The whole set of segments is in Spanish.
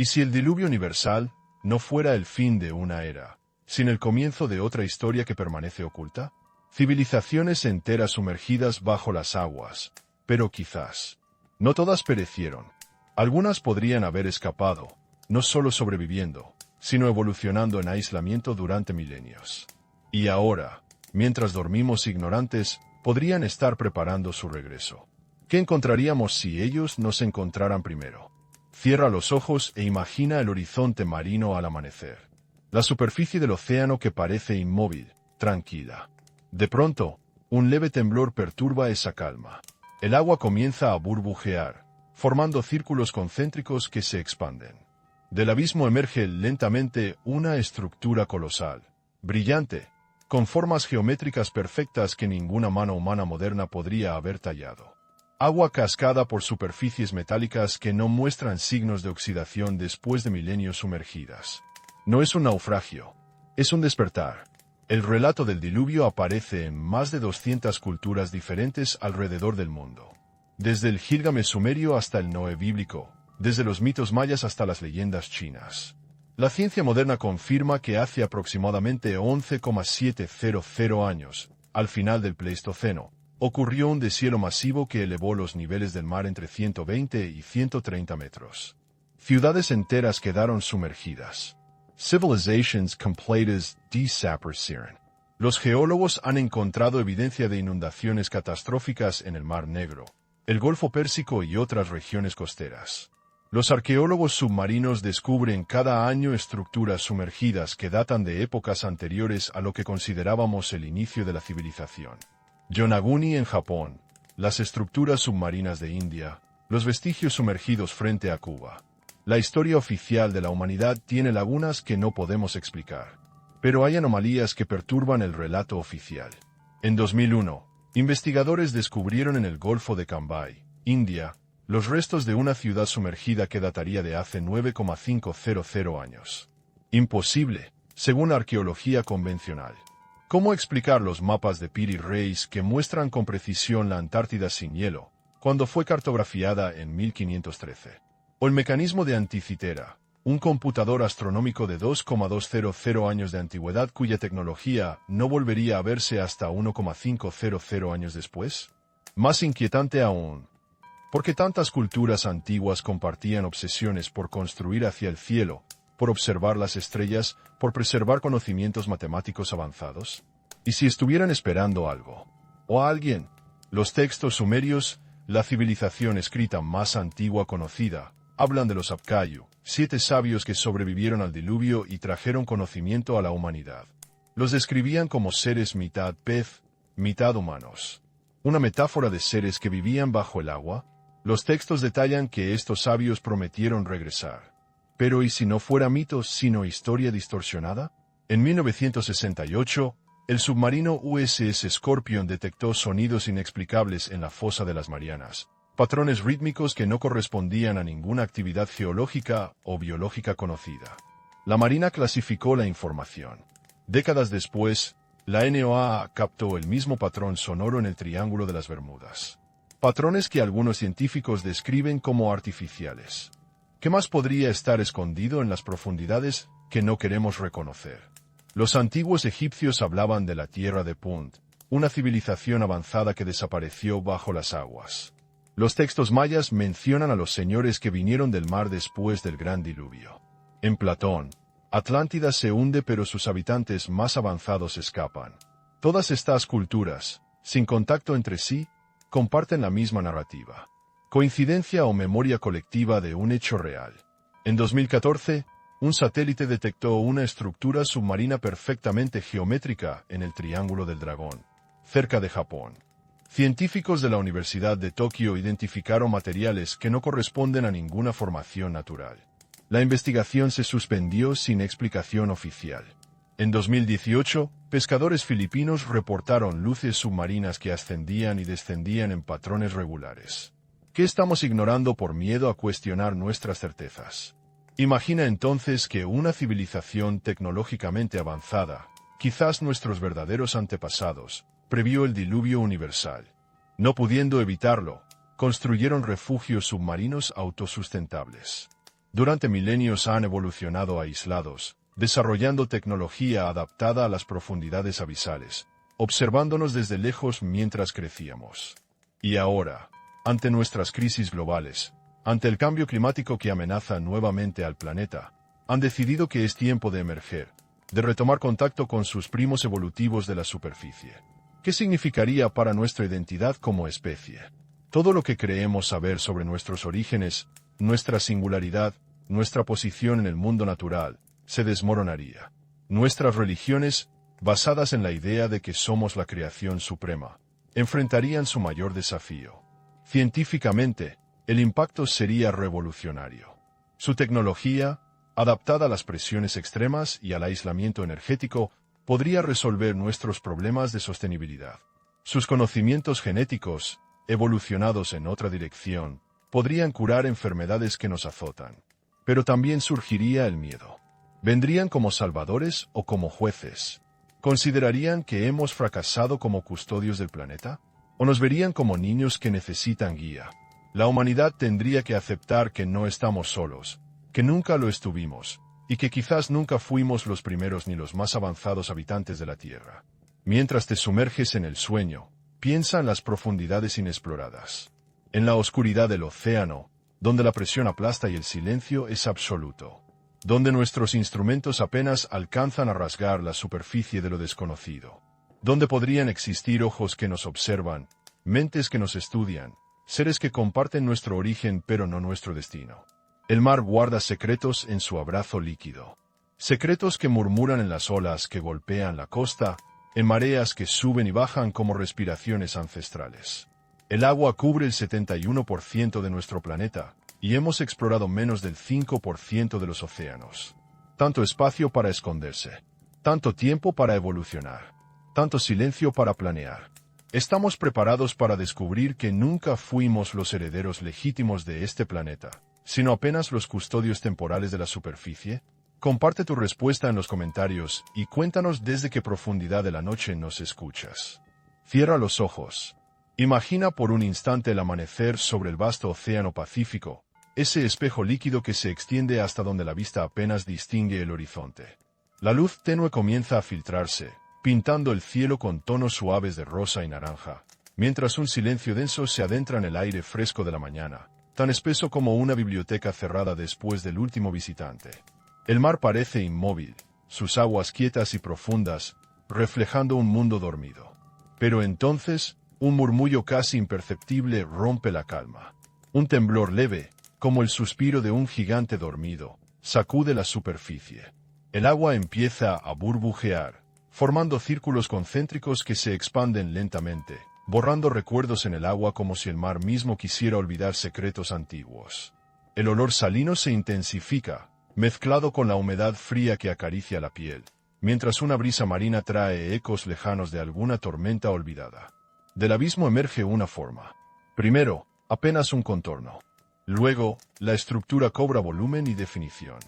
¿Y si el diluvio universal no fuera el fin de una era, sino el comienzo de otra historia que permanece oculta? Civilizaciones enteras sumergidas bajo las aguas, pero quizás. No todas perecieron. Algunas podrían haber escapado, no solo sobreviviendo, sino evolucionando en aislamiento durante milenios. Y ahora, mientras dormimos ignorantes, podrían estar preparando su regreso. ¿Qué encontraríamos si ellos nos encontraran primero? Cierra los ojos e imagina el horizonte marino al amanecer. La superficie del océano que parece inmóvil, tranquila. De pronto, un leve temblor perturba esa calma. El agua comienza a burbujear, formando círculos concéntricos que se expanden. Del abismo emerge lentamente una estructura colosal, brillante, con formas geométricas perfectas que ninguna mano humana moderna podría haber tallado. Agua cascada por superficies metálicas que no muestran signos de oxidación después de milenios sumergidas. No es un naufragio, es un despertar. El relato del diluvio aparece en más de 200 culturas diferentes alrededor del mundo. Desde el Gilgamesh sumerio hasta el Noé bíblico, desde los mitos mayas hasta las leyendas chinas. La ciencia moderna confirma que hace aproximadamente 11,700 años, al final del Pleistoceno, ocurrió un deshielo masivo que elevó los niveles del mar entre 120 y 130 metros. Ciudades enteras quedaron sumergidas. Civilizations completas desaparecieron. Los geólogos han encontrado evidencia de inundaciones catastróficas en el Mar Negro, el Golfo Pérsico y otras regiones costeras. Los arqueólogos submarinos descubren cada año estructuras sumergidas que datan de épocas anteriores a lo que considerábamos el inicio de la civilización. Yonaguni en Japón, las estructuras submarinas de India, los vestigios sumergidos frente a Cuba. La historia oficial de la humanidad tiene lagunas que no podemos explicar. Pero hay anomalías que perturban el relato oficial. En 2001, investigadores descubrieron en el Golfo de Cambay, India, los restos de una ciudad sumergida que dataría de hace 9,500 años. Imposible, según la arqueología convencional. ¿Cómo explicar los mapas de Piri Reis que muestran con precisión la Antártida sin hielo, cuando fue cartografiada en 1513? O el mecanismo de Anticitera, un computador astronómico de 2,200 años de antigüedad cuya tecnología no volvería a verse hasta 1,500 años después? Más inquietante aún, ¿por qué tantas culturas antiguas compartían obsesiones por construir hacia el cielo, por observar las estrellas, por preservar conocimientos matemáticos avanzados? ¿Y si estuvieran esperando algo? ¿O a alguien? Los textos sumerios, la civilización escrita más antigua conocida, hablan de los Apkayu, 7 sabios que sobrevivieron al diluvio y trajeron conocimiento a la humanidad. Los describían como seres mitad pez, mitad humanos. Una metáfora de seres que vivían bajo el agua. Los textos detallan que estos sabios prometieron regresar. Pero ¿y si no fuera mito, sino historia distorsionada? En 1968, el submarino USS Scorpion detectó sonidos inexplicables en la fosa de las Marianas, patrones rítmicos que no correspondían a ninguna actividad geológica o biológica conocida. La Marina clasificó la información. Décadas después, la NOAA captó el mismo patrón sonoro en el Triángulo de las Bermudas. Patrones que algunos científicos describen como artificiales. ¿Qué más podría estar escondido en las profundidades que no queremos reconocer? Los antiguos egipcios hablaban de la tierra de Punt, una civilización avanzada que desapareció bajo las aguas. Los textos mayas mencionan a los señores que vinieron del mar después del gran diluvio. En Platón, Atlántida se hunde pero sus habitantes más avanzados escapan. Todas estas culturas, sin contacto entre sí, comparten la misma narrativa. Coincidencia o memoria colectiva de un hecho real. En 2014, un satélite detectó una estructura submarina perfectamente geométrica en el Triángulo del Dragón, cerca de Japón. Científicos de la Universidad de Tokio identificaron materiales que no corresponden a ninguna formación natural. La investigación se suspendió sin explicación oficial. En 2018, pescadores filipinos reportaron luces submarinas que ascendían y descendían en patrones regulares. ¿Qué estamos ignorando por miedo a cuestionar nuestras certezas? Imagina entonces que una civilización tecnológicamente avanzada, quizás nuestros verdaderos antepasados, previó el diluvio universal. No pudiendo evitarlo, construyeron refugios submarinos autosustentables. Durante milenios han evolucionado aislados, desarrollando tecnología adaptada a las profundidades abisales, observándonos desde lejos mientras crecíamos. Y ahora, ante nuestras crisis globales, ante el cambio climático que amenaza nuevamente al planeta, han decidido que es tiempo de emerger, de retomar contacto con sus primos evolutivos de la superficie. ¿Qué significaría para nuestra identidad como especie? Todo lo que creemos saber sobre nuestros orígenes, nuestra singularidad, nuestra posición en el mundo natural, se desmoronaría. Nuestras religiones, basadas en la idea de que somos la creación suprema, enfrentarían su mayor desafío. Científicamente, el impacto sería revolucionario. Su tecnología, adaptada a las presiones extremas y al aislamiento energético, podría resolver nuestros problemas de sostenibilidad. Sus conocimientos genéticos, evolucionados en otra dirección, podrían curar enfermedades que nos azotan. Pero también surgiría el miedo. ¿Vendrían como salvadores o como jueces? ¿Considerarían que hemos fracasado como custodios del planeta? ¿O nos verían como niños que necesitan guía? La humanidad tendría que aceptar que no estamos solos, que nunca lo estuvimos, y que quizás nunca fuimos los primeros ni los más avanzados habitantes de la Tierra. Mientras te sumerges en el sueño, piensa en las profundidades inexploradas. En la oscuridad del océano, donde la presión aplasta y el silencio es absoluto. Donde nuestros instrumentos apenas alcanzan a rasgar la superficie de lo desconocido. Donde podrían existir ojos que nos observan, mentes que nos estudian, seres que comparten nuestro origen pero no nuestro destino. El mar guarda secretos en su abrazo líquido. Secretos que murmuran en las olas que golpean la costa, en mareas que suben y bajan como respiraciones ancestrales. El agua cubre el 71% de nuestro planeta, y hemos explorado menos del 5% de los océanos. Tanto espacio para esconderse, tanto tiempo para evolucionar, tanto silencio para planear. ¿Estamos preparados para descubrir que nunca fuimos los herederos legítimos de este planeta, sino apenas los custodios temporales de la superficie? Comparte tu respuesta en los comentarios y cuéntanos desde qué profundidad de la noche nos escuchas. Cierra los ojos. Imagina por un instante el amanecer sobre el vasto océano Pacífico, ese espejo líquido que se extiende hasta donde la vista apenas distingue el horizonte. La luz tenue comienza a filtrarse, pintando el cielo con tonos suaves de rosa y naranja, mientras un silencio denso se adentra en el aire fresco de la mañana, tan espeso como una biblioteca cerrada después del último visitante. El mar parece inmóvil, sus aguas quietas y profundas, reflejando un mundo dormido. Pero entonces, un murmullo casi imperceptible rompe la calma. Un temblor leve, como el suspiro de un gigante dormido, sacude la superficie. El agua empieza a burbujear, formando círculos concéntricos que se expanden lentamente, borrando recuerdos en el agua como si el mar mismo quisiera olvidar secretos antiguos. El olor salino se intensifica, mezclado con la humedad fría que acaricia la piel, mientras una brisa marina trae ecos lejanos de alguna tormenta olvidada. Del abismo emerge una forma. Primero, apenas un contorno. Luego, la estructura cobra volumen y definición.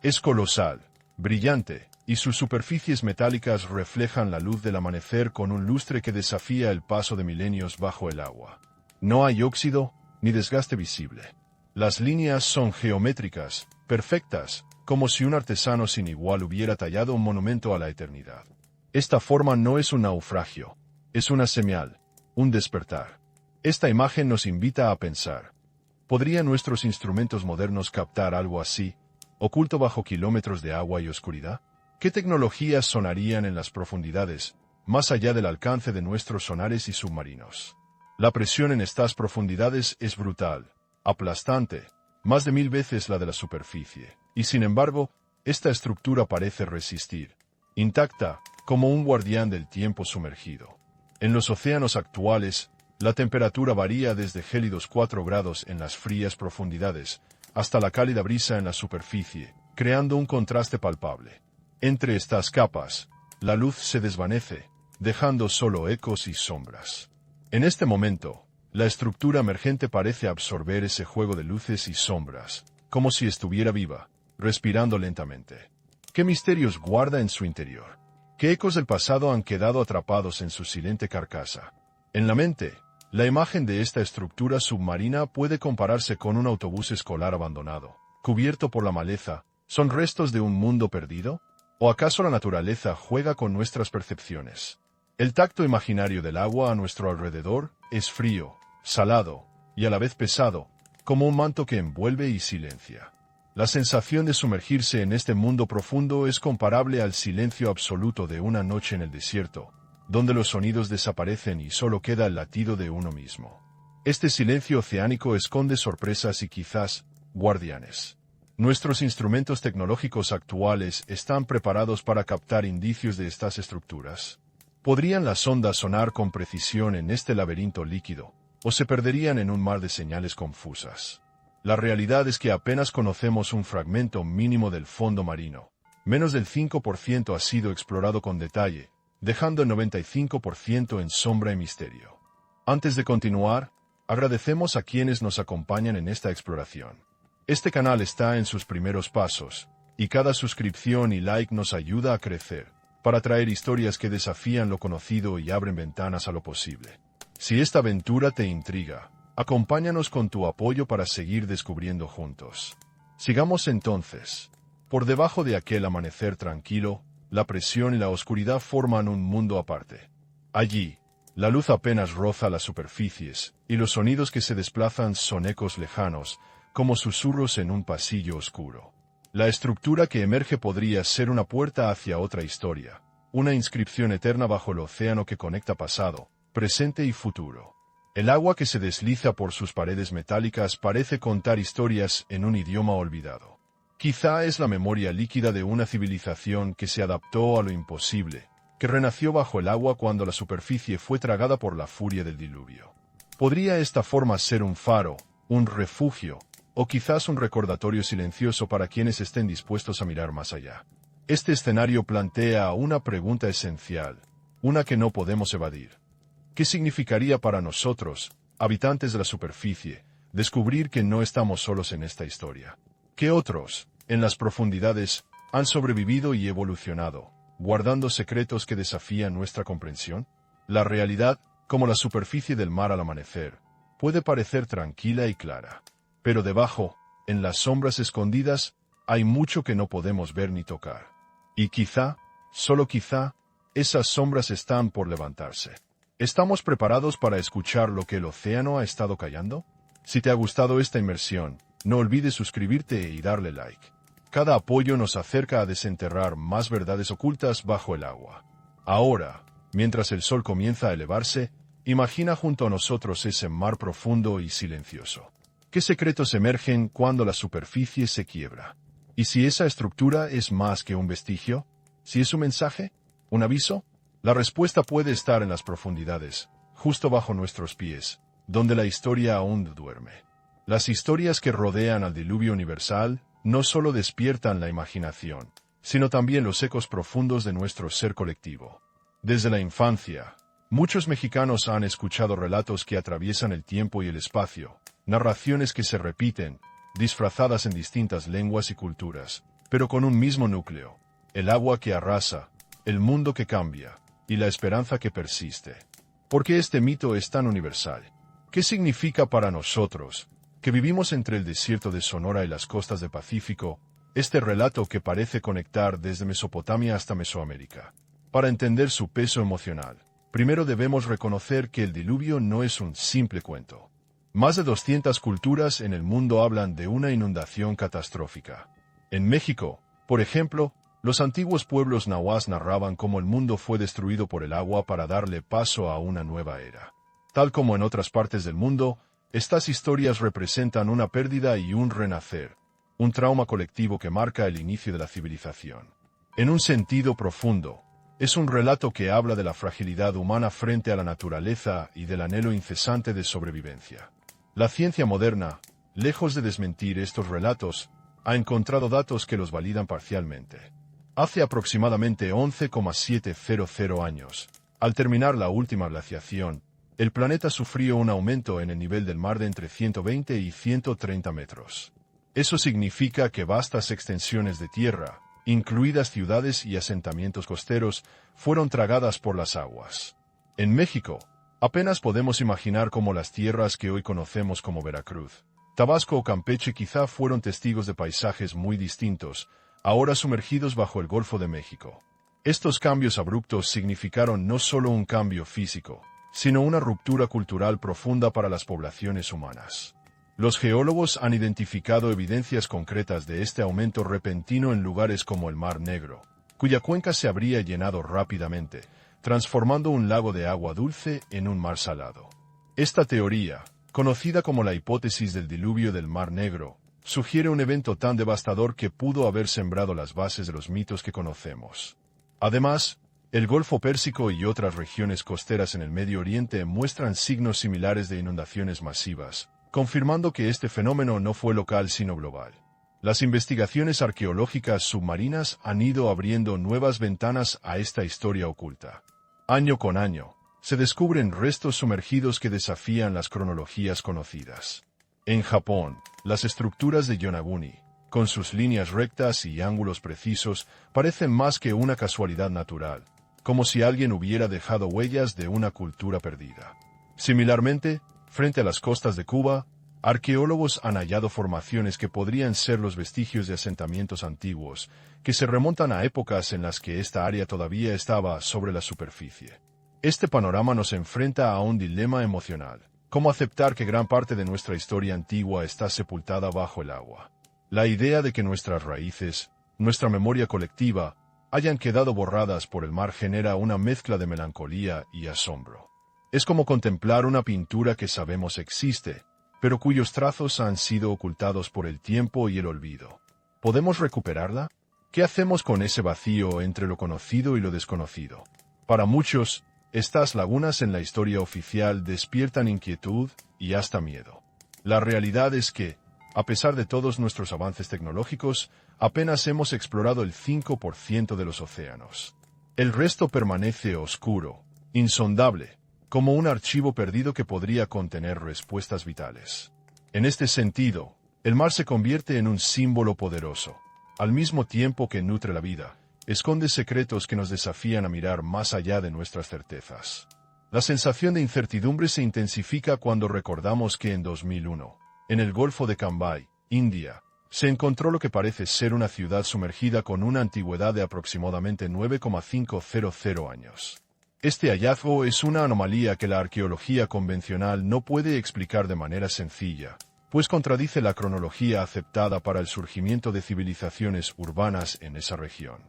Es colosal, brillante, y sus superficies metálicas reflejan la luz del amanecer con un lustre que desafía el paso de milenios bajo el agua. No hay óxido, ni desgaste visible. Las líneas son geométricas, perfectas, como si un artesano sin igual hubiera tallado un monumento a la eternidad. Esta forma no es un naufragio, es una señal, un despertar. Esta imagen nos invita a pensar. ¿Podrían nuestros instrumentos modernos captar algo así, oculto bajo kilómetros de agua y oscuridad? ¿Qué tecnologías sonarían en las profundidades, más allá del alcance de nuestros sonares y submarinos? La presión en estas profundidades es brutal, aplastante, más de 1000 veces la de la superficie, y sin embargo, esta estructura parece resistir, intacta, como un guardián del tiempo sumergido. En los océanos actuales, la temperatura varía desde gélidos 4 grados en las frías profundidades, hasta la cálida brisa en la superficie, creando un contraste palpable. Entre estas capas, la luz se desvanece, dejando solo ecos y sombras. En este momento, la estructura emergente parece absorber ese juego de luces y sombras, como si estuviera viva, respirando lentamente. ¿Qué misterios guarda en su interior? ¿Qué ecos del pasado han quedado atrapados en su silente carcasa? En la mente, la imagen de esta estructura submarina puede compararse con un autobús escolar abandonado, cubierto por la maleza, son restos de un mundo perdido? ¿O acaso la naturaleza juega con nuestras percepciones? El tacto imaginario del agua a nuestro alrededor es frío, salado y a la vez pesado, como un manto que envuelve y silencia. La sensación de sumergirse en este mundo profundo es comparable al silencio absoluto de una noche en el desierto, donde los sonidos desaparecen y solo queda el latido de uno mismo. Este silencio oceánico esconde sorpresas y quizás guardianes. Nuestros instrumentos tecnológicos actuales están preparados para captar indicios de estas estructuras. ¿Podrían las ondas sonar con precisión en este laberinto líquido, o se perderían en un mar de señales confusas? La realidad es que apenas conocemos un fragmento mínimo del fondo marino. Menos del 5% ha sido explorado con detalle, dejando el 95% en sombra y misterio. Antes de continuar, agradecemos a quienes nos acompañan en esta exploración. Este canal está en sus primeros pasos, y cada suscripción y like nos ayuda a crecer, para traer historias que desafían lo conocido y abren ventanas a lo posible. Si esta aventura te intriga, acompáñanos con tu apoyo para seguir descubriendo juntos. Sigamos entonces. Por debajo de aquel amanecer tranquilo, la presión y la oscuridad forman un mundo aparte. Allí, la luz apenas roza las superficies, y los sonidos que se desplazan son ecos lejanos, como susurros en un pasillo oscuro. La estructura que emerge podría ser una puerta hacia otra historia, una inscripción eterna bajo el océano que conecta pasado, presente y futuro. El agua que se desliza por sus paredes metálicas parece contar historias en un idioma olvidado. Quizá es la memoria líquida de una civilización que se adaptó a lo imposible, que renació bajo el agua cuando la superficie fue tragada por la furia del diluvio. ¿Podría esta forma ser un faro, un refugio, o quizás un recordatorio silencioso para quienes estén dispuestos a mirar más allá? Este escenario plantea una pregunta esencial, una que no podemos evadir. ¿Qué significaría para nosotros, habitantes de la superficie, descubrir que no estamos solos en esta historia? ¿Qué otros, en las profundidades, han sobrevivido y evolucionado, guardando secretos que desafían nuestra comprensión? La realidad, como la superficie del mar al amanecer, puede parecer tranquila y clara. Pero debajo, en las sombras escondidas, hay mucho que no podemos ver ni tocar. Y quizá, solo quizá, esas sombras están por levantarse. ¿Estamos preparados para escuchar lo que el océano ha estado callando? Si te ha gustado esta inmersión, no olvides suscribirte y darle like. Cada apoyo nos acerca a desenterrar más verdades ocultas bajo el agua. Ahora, mientras el sol comienza a elevarse, imagina junto a nosotros ese mar profundo y silencioso. ¿Qué secretos emergen cuando la superficie se quiebra? ¿Y si esa estructura es más que un vestigio? ¿Si es un mensaje? ¿Un aviso? La respuesta puede estar en las profundidades, justo bajo nuestros pies, donde la historia aún duerme. Las historias que rodean al diluvio universal no solo despiertan la imaginación, sino también los ecos profundos de nuestro ser colectivo. Desde la infancia, muchos mexicanos han escuchado relatos que atraviesan el tiempo y el espacio, narraciones que se repiten, disfrazadas en distintas lenguas y culturas, pero con un mismo núcleo: el agua que arrasa, el mundo que cambia, y la esperanza que persiste. ¿Por qué este mito es tan universal? ¿Qué significa para nosotros, que vivimos entre el desierto de Sonora y las costas del Pacífico, este relato que parece conectar desde Mesopotamia hasta Mesoamérica? Para entender su peso emocional, primero debemos reconocer que el diluvio no es un simple cuento. Más de 200 culturas en el mundo hablan de una inundación catastrófica. En México, por ejemplo, los antiguos pueblos nahuas narraban cómo el mundo fue destruido por el agua para darle paso a una nueva era. Tal como en otras partes del mundo, estas historias representan una pérdida y un renacer, un trauma colectivo que marca el inicio de la civilización. En un sentido profundo, es un relato que habla de la fragilidad humana frente a la naturaleza y del anhelo incesante de sobrevivencia. La ciencia moderna, lejos de desmentir estos relatos, ha encontrado datos que los validan parcialmente. Hace aproximadamente 11,700 años, al terminar la última glaciación, el planeta sufrió un aumento en el nivel del mar de entre 120 y 130 metros. Eso significa que vastas extensiones de tierra, incluidas ciudades y asentamientos costeros, fueron tragadas por las aguas. En México, apenas podemos imaginar cómo las tierras que hoy conocemos como Veracruz, Tabasco o Campeche quizá fueron testigos de paisajes muy distintos, ahora sumergidos bajo el Golfo de México. Estos cambios abruptos significaron no solo un cambio físico, sino una ruptura cultural profunda para las poblaciones humanas. Los geólogos han identificado evidencias concretas de este aumento repentino en lugares como el Mar Negro, cuya cuenca se habría llenado rápidamente, transformando un lago de agua dulce en un mar salado. Esta teoría, conocida como la hipótesis del diluvio del Mar Negro, sugiere un evento tan devastador que pudo haber sembrado las bases de los mitos que conocemos. Además, el Golfo Pérsico y otras regiones costeras en el Medio Oriente muestran signos similares de inundaciones masivas, confirmando que este fenómeno no fue local sino global. Las investigaciones arqueológicas submarinas han ido abriendo nuevas ventanas a esta historia oculta. Año con año, se descubren restos sumergidos que desafían las cronologías conocidas. En Japón, las estructuras de Yonaguni, con sus líneas rectas y ángulos precisos, parecen más que una casualidad natural, como si alguien hubiera dejado huellas de una cultura perdida. Similarmente, frente a las costas de Cuba, arqueólogos han hallado formaciones que podrían ser los vestigios de asentamientos antiguos, que se remontan a épocas en las que esta área todavía estaba sobre la superficie. Este panorama nos enfrenta a un dilema emocional: ¿cómo aceptar que gran parte de nuestra historia antigua está sepultada bajo el agua? La idea de que nuestras raíces, nuestra memoria colectiva, hayan quedado borradas por el mar genera una mezcla de melancolía y asombro. Es como contemplar una pintura que sabemos existe, pero cuyos trazos han sido ocultados por el tiempo y el olvido. ¿Podemos recuperarla? ¿Qué hacemos con ese vacío entre lo conocido y lo desconocido? Para muchos, estas lagunas en la historia oficial despiertan inquietud y hasta miedo. La realidad es que, a pesar de todos nuestros avances tecnológicos, apenas hemos explorado el 5% de los océanos. El resto permanece oscuro, insondable, como un archivo perdido que podría contener respuestas vitales. En este sentido, el mar se convierte en un símbolo poderoso. Al mismo tiempo que nutre la vida, esconde secretos que nos desafían a mirar más allá de nuestras certezas. La sensación de incertidumbre se intensifica cuando recordamos que en 2001, en el Golfo de Cambay, India, se encontró lo que parece ser una ciudad sumergida con una antigüedad de aproximadamente 9,500 años. Este hallazgo es una anomalía que la arqueología convencional no puede explicar de manera sencilla, pues contradice la cronología aceptada para el surgimiento de civilizaciones urbanas en esa región.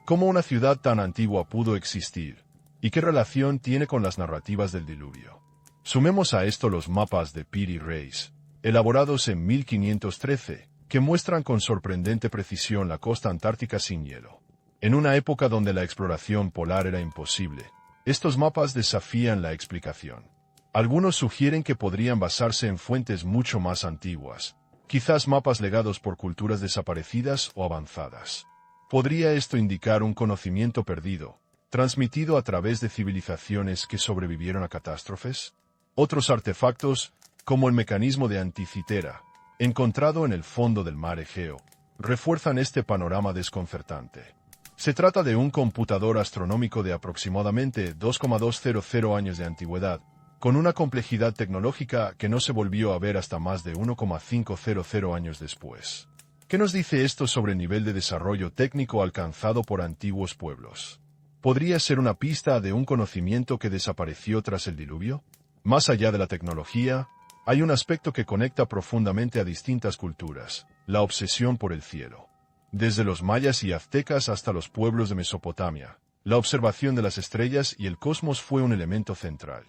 ¿Cómo una ciudad tan antigua pudo existir? ¿Y qué relación tiene con las narrativas del diluvio? Sumemos a esto los mapas de Piri Reis, elaborados en 1513, que muestran con sorprendente precisión la costa antártica sin hielo. En una época donde la exploración polar era imposible, estos mapas desafían la explicación. Algunos sugieren que podrían basarse en fuentes mucho más antiguas, quizás mapas legados por culturas desaparecidas o avanzadas. ¿Podría esto indicar un conocimiento perdido, transmitido a través de civilizaciones que sobrevivieron a catástrofes? Otros artefactos, como el mecanismo de Anticitera, encontrado en el fondo del mar Egeo, refuerzan este panorama desconcertante. Se trata de un computador astronómico de aproximadamente 2,200 años de antigüedad, con una complejidad tecnológica que no se volvió a ver hasta más de 1,500 años después. ¿Qué nos dice esto sobre el nivel de desarrollo técnico alcanzado por antiguos pueblos? ¿Podría ser una pista de un conocimiento que desapareció tras el diluvio? Más allá de la tecnología, hay un aspecto que conecta profundamente a distintas culturas: la obsesión por el cielo. Desde los mayas y aztecas hasta los pueblos de Mesopotamia, la observación de las estrellas y el cosmos fue un elemento central.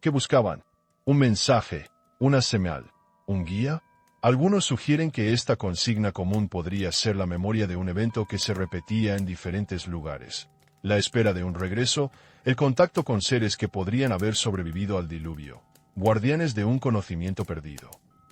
¿Qué buscaban? ¿Un mensaje? ¿Una señal? ¿Un guía? Algunos sugieren que esta consigna común podría ser la memoria de un evento que se repetía en diferentes lugares: la espera de un regreso, el contacto con seres que podrían haber sobrevivido al diluvio, guardianes de un conocimiento perdido.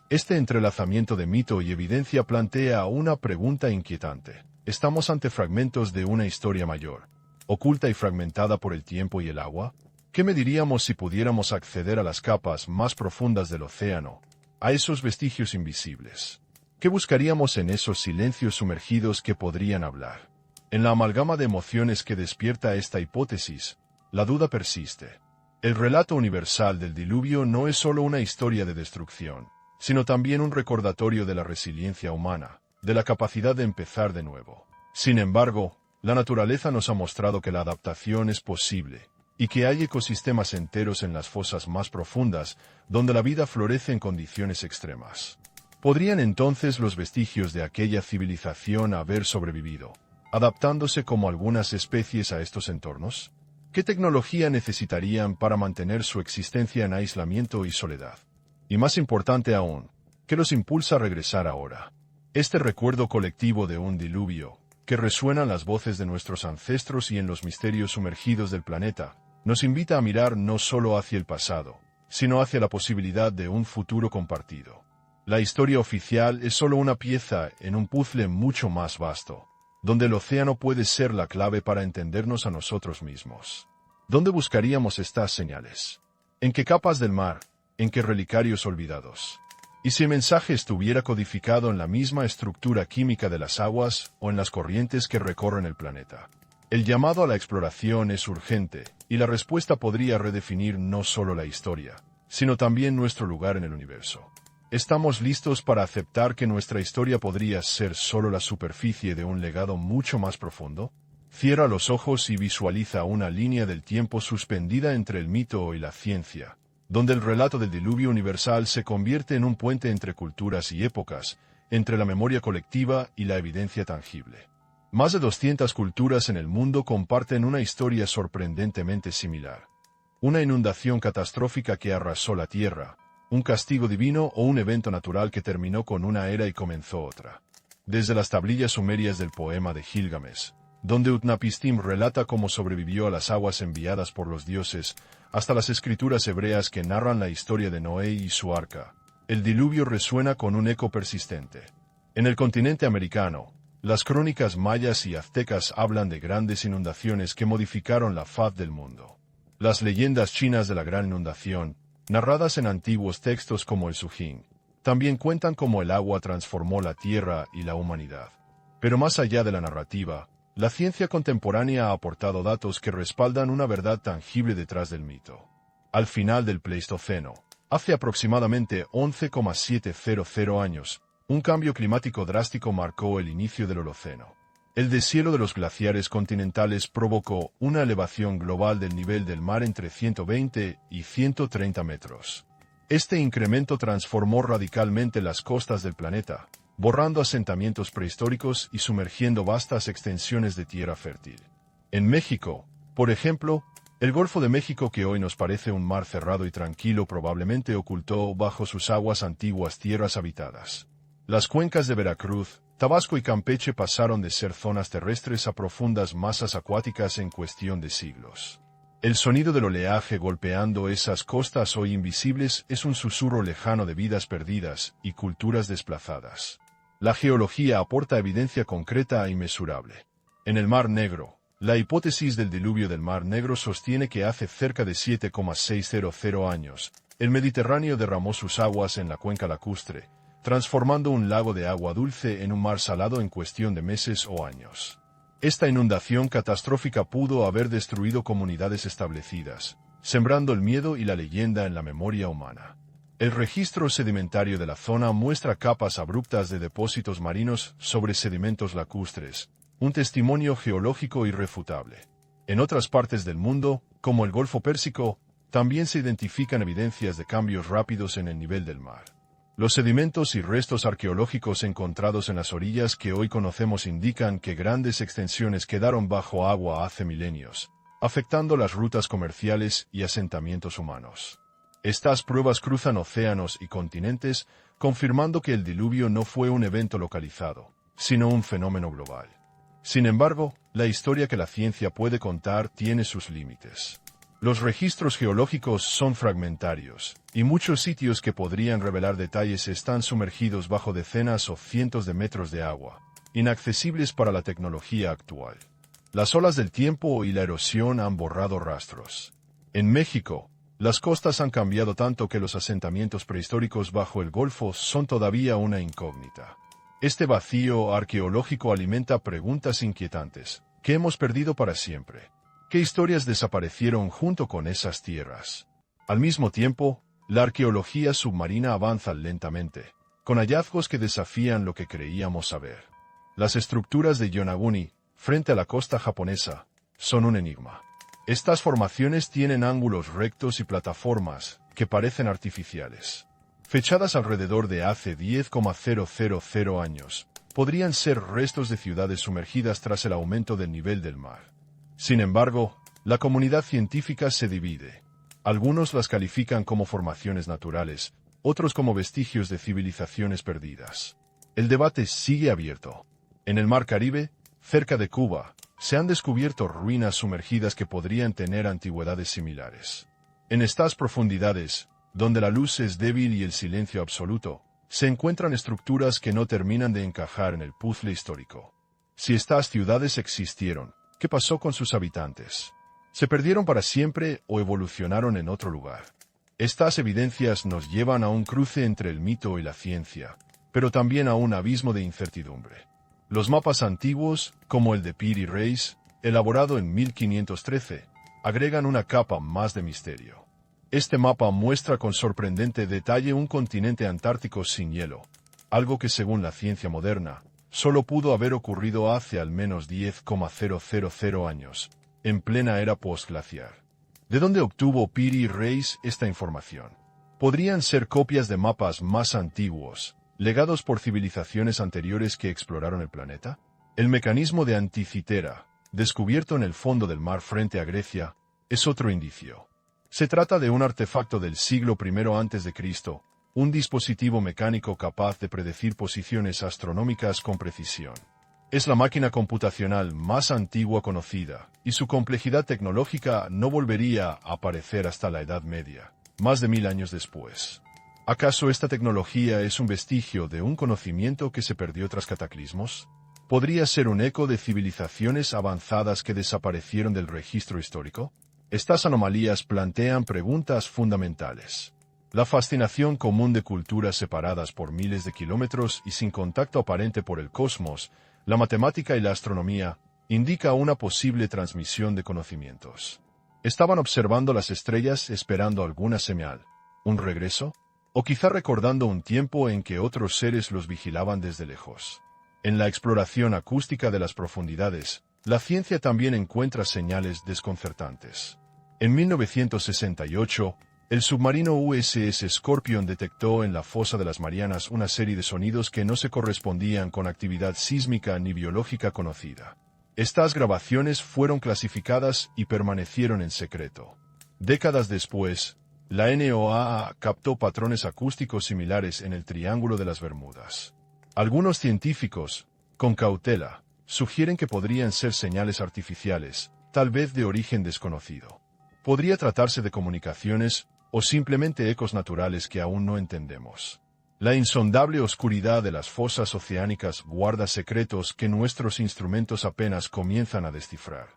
Este entrelazamiento de mito y evidencia plantea una pregunta inquietante. ¿Estamos ante fragmentos de una historia mayor, oculta y fragmentada por el tiempo y el agua? ¿Qué mediríamos si pudiéramos acceder a las capas más profundas del océano, a esos vestigios invisibles? ¿Qué buscaríamos en esos silencios sumergidos que podrían hablar? En la amalgama de emociones que despierta esta hipótesis, la duda persiste. El relato universal del diluvio no es solo una historia de destrucción, sino también un recordatorio de la resiliencia humana, de la capacidad de empezar de nuevo. Sin embargo, la naturaleza nos ha mostrado que la adaptación es posible, y que hay ecosistemas enteros en las fosas más profundas, donde la vida florece en condiciones extremas. ¿Podrían entonces los vestigios de aquella civilización haber sobrevivido, adaptándose como algunas especies a estos entornos? ¿Qué tecnología necesitarían para mantener su existencia en aislamiento y soledad? Y más importante aún, ¿qué los impulsa a regresar ahora? Este recuerdo colectivo de un diluvio, que resuena en las voces de nuestros ancestros y en los misterios sumergidos del planeta, nos invita a mirar no solo hacia el pasado, sino hacia la posibilidad de un futuro compartido. La historia oficial es solo una pieza en un puzzle mucho más vasto, donde el océano puede ser la clave para entendernos a nosotros mismos. ¿Dónde buscaríamos estas señales? ¿En qué capas del mar? ¿En qué relicarios olvidados? ¿Y si el mensaje estuviera codificado en la misma estructura química de las aguas o en las corrientes que recorren el planeta? El llamado a la exploración es urgente, y la respuesta podría redefinir no solo la historia, sino también nuestro lugar en el universo. ¿Estamos listos para aceptar que nuestra historia podría ser solo la superficie de un legado mucho más profundo? Cierra los ojos y visualiza una línea del tiempo suspendida entre el mito y la ciencia, donde el relato del diluvio universal se convierte en un puente entre culturas y épocas, entre la memoria colectiva y la evidencia tangible. Más de 200 culturas en el mundo comparten una historia sorprendentemente similar. Una inundación catastrófica que arrasó la tierra, un castigo divino o un evento natural que terminó con una era y comenzó otra. Desde las tablillas sumerias del poema de Gilgamesh, donde Utnapishtim relata cómo sobrevivió a las aguas enviadas por los dioses, hasta las escrituras hebreas que narran la historia de Noé y su arca, el diluvio resuena con un eco persistente. En el continente americano, las crónicas mayas y aztecas hablan de grandes inundaciones que modificaron la faz del mundo. Las leyendas chinas de la gran inundación, narradas en antiguos textos como el Sujing, también cuentan cómo el agua transformó la tierra y la humanidad. Pero más allá de la narrativa, la ciencia contemporánea ha aportado datos que respaldan una verdad tangible detrás del mito. Al final del Pleistoceno, hace aproximadamente 11,700 años, un cambio climático drástico marcó el inicio del Holoceno. El deshielo de los glaciares continentales provocó una elevación global del nivel del mar entre 120 y 130 metros. Este incremento transformó radicalmente las costas del planeta, borrando asentamientos prehistóricos y sumergiendo vastas extensiones de tierra fértil. En México, por ejemplo, el Golfo de México, que hoy nos parece un mar cerrado y tranquilo, probablemente ocultó bajo sus aguas antiguas tierras habitadas. Las cuencas de Veracruz, Tabasco y Campeche pasaron de ser zonas terrestres a profundas masas acuáticas en cuestión de siglos. El sonido del oleaje golpeando esas costas hoy invisibles es un susurro lejano de vidas perdidas y culturas desplazadas. La geología aporta evidencia concreta e inmesurable. En el Mar Negro, la hipótesis del diluvio del Mar Negro sostiene que hace cerca de 7,600 años, el Mediterráneo derramó sus aguas en la cuenca lacustre, transformando un lago de agua dulce en un mar salado en cuestión de meses o años. Esta inundación catastrófica pudo haber destruido comunidades establecidas, sembrando el miedo y la leyenda en la memoria humana. El registro sedimentario de la zona muestra capas abruptas de depósitos marinos sobre sedimentos lacustres, un testimonio geológico irrefutable. En otras partes del mundo, como el Golfo Pérsico, también se identifican evidencias de cambios rápidos en el nivel del mar. Los sedimentos y restos arqueológicos encontrados en las orillas que hoy conocemos indican que grandes extensiones quedaron bajo agua hace milenios, afectando las rutas comerciales y asentamientos humanos. Estas pruebas cruzan océanos y continentes, confirmando que el diluvio no fue un evento localizado, sino un fenómeno global. Sin embargo, la historia que la ciencia puede contar tiene sus límites. Los registros geológicos son fragmentarios, y muchos sitios que podrían revelar detalles están sumergidos bajo decenas o cientos de metros de agua, inaccesibles para la tecnología actual. Las olas del tiempo y la erosión han borrado rastros. En México, las costas han cambiado tanto que los asentamientos prehistóricos bajo el Golfo son todavía una incógnita. Este vacío arqueológico alimenta preguntas inquietantes, que hemos perdido para siempre. ¿Qué historias desaparecieron junto con esas tierras? Al mismo tiempo, La arqueología submarina avanza lentamente, con hallazgos que desafían lo que creíamos saber. Las estructuras de Yonaguni, frente a la costa japonesa, son un enigma. Estas formaciones tienen ángulos rectos y plataformas que parecen artificiales. Fechadas alrededor de hace 10,000 años, podrían ser restos de ciudades sumergidas tras el aumento del nivel del mar. Sin embargo, la comunidad científica se divide. Algunos las califican como formaciones naturales, otros como vestigios de civilizaciones perdidas. El debate sigue abierto. En el Mar Caribe, cerca de Cuba, se han descubierto ruinas sumergidas que podrían tener antigüedades similares. En estas profundidades, donde la luz es débil y el silencio absoluto, se encuentran estructuras que no terminan de encajar en el puzzle histórico. Si estas ciudades existieron, ¿qué pasó con sus habitantes? ¿Se perdieron para siempre o evolucionaron en otro lugar? Estas evidencias nos llevan a un cruce entre el mito y la ciencia, pero también a un abismo de incertidumbre. Los mapas antiguos, como el de Piri Reis, elaborado en 1513, agregan una capa más de misterio. Este mapa muestra con sorprendente detalle un continente antártico sin hielo, algo que según la ciencia moderna, solo pudo haber ocurrido hace al menos 10,000 años, en plena era postglaciar. ¿De dónde obtuvo Piri Reis esta información? Podrían ser copias de mapas más antiguos, legados por civilizaciones anteriores que exploraron el planeta. El mecanismo de Anticitera, descubierto en el fondo del mar frente a Grecia, es otro indicio. Se trata de un artefacto del siglo I a.C., un dispositivo mecánico capaz de predecir posiciones astronómicas con precisión. Es la máquina computacional más antigua conocida, y su complejidad tecnológica no volvería a aparecer hasta la Edad Media, más de 1000 años después. ¿Acaso esta tecnología es un vestigio de un conocimiento que se perdió tras cataclismos? ¿Podría ser un eco de civilizaciones avanzadas que desaparecieron del registro histórico? Estas anomalías plantean preguntas fundamentales. La fascinación común de culturas separadas por miles de kilómetros y sin contacto aparente por el cosmos, la matemática y la astronomía, indica una posible transmisión de conocimientos. ¿Estaban observando las estrellas esperando alguna señal? ¿Un regreso? ¿O quizá recordando un tiempo en que otros seres los vigilaban desde lejos? En la exploración acústica de las profundidades, la ciencia también encuentra señales desconcertantes. En 1968, el submarino USS Scorpion detectó en la fosa de las Marianas una serie de sonidos que no se correspondían con actividad sísmica ni biológica conocida. Estas grabaciones fueron clasificadas y permanecieron en secreto. Décadas después, la NOAA captó patrones acústicos similares en el Triángulo de las Bermudas. Algunos científicos, con cautela, sugieren que podrían ser señales artificiales, tal vez de origen desconocido. Podría tratarse de comunicaciones o simplemente ecos naturales que aún no entendemos. La insondable oscuridad de las fosas oceánicas guarda secretos que nuestros instrumentos apenas comienzan a descifrar.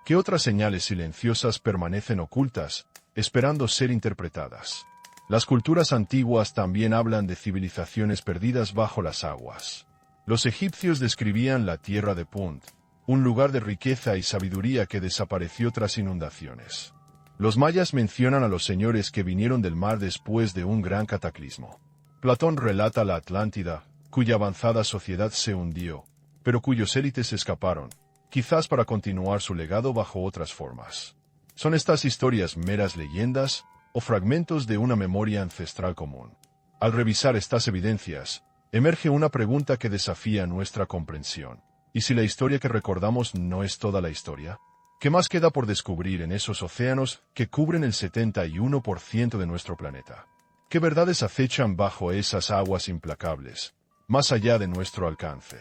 ¿Qué otras señales silenciosas permanecen ocultas, esperando ser interpretadas? Las culturas antiguas también hablan de civilizaciones perdidas bajo las aguas. Los egipcios describían la tierra de Punt, un lugar de riqueza y sabiduría que desapareció tras inundaciones. Los mayas mencionan a los señores que vinieron del mar después de un gran cataclismo. Platón relata la Atlántida, cuya avanzada sociedad se hundió, pero cuyos élites escaparon, quizás para continuar su legado bajo otras formas. ¿Son estas historias meras leyendas o fragmentos de una memoria ancestral común? Al revisar estas evidencias, emerge una pregunta que desafía nuestra comprensión. ¿Y si la historia que recordamos no es toda la historia? ¿Qué más queda por descubrir en esos océanos que cubren el 71% de nuestro planeta? ¿Qué verdades acechan bajo esas aguas implacables, más allá de nuestro alcance?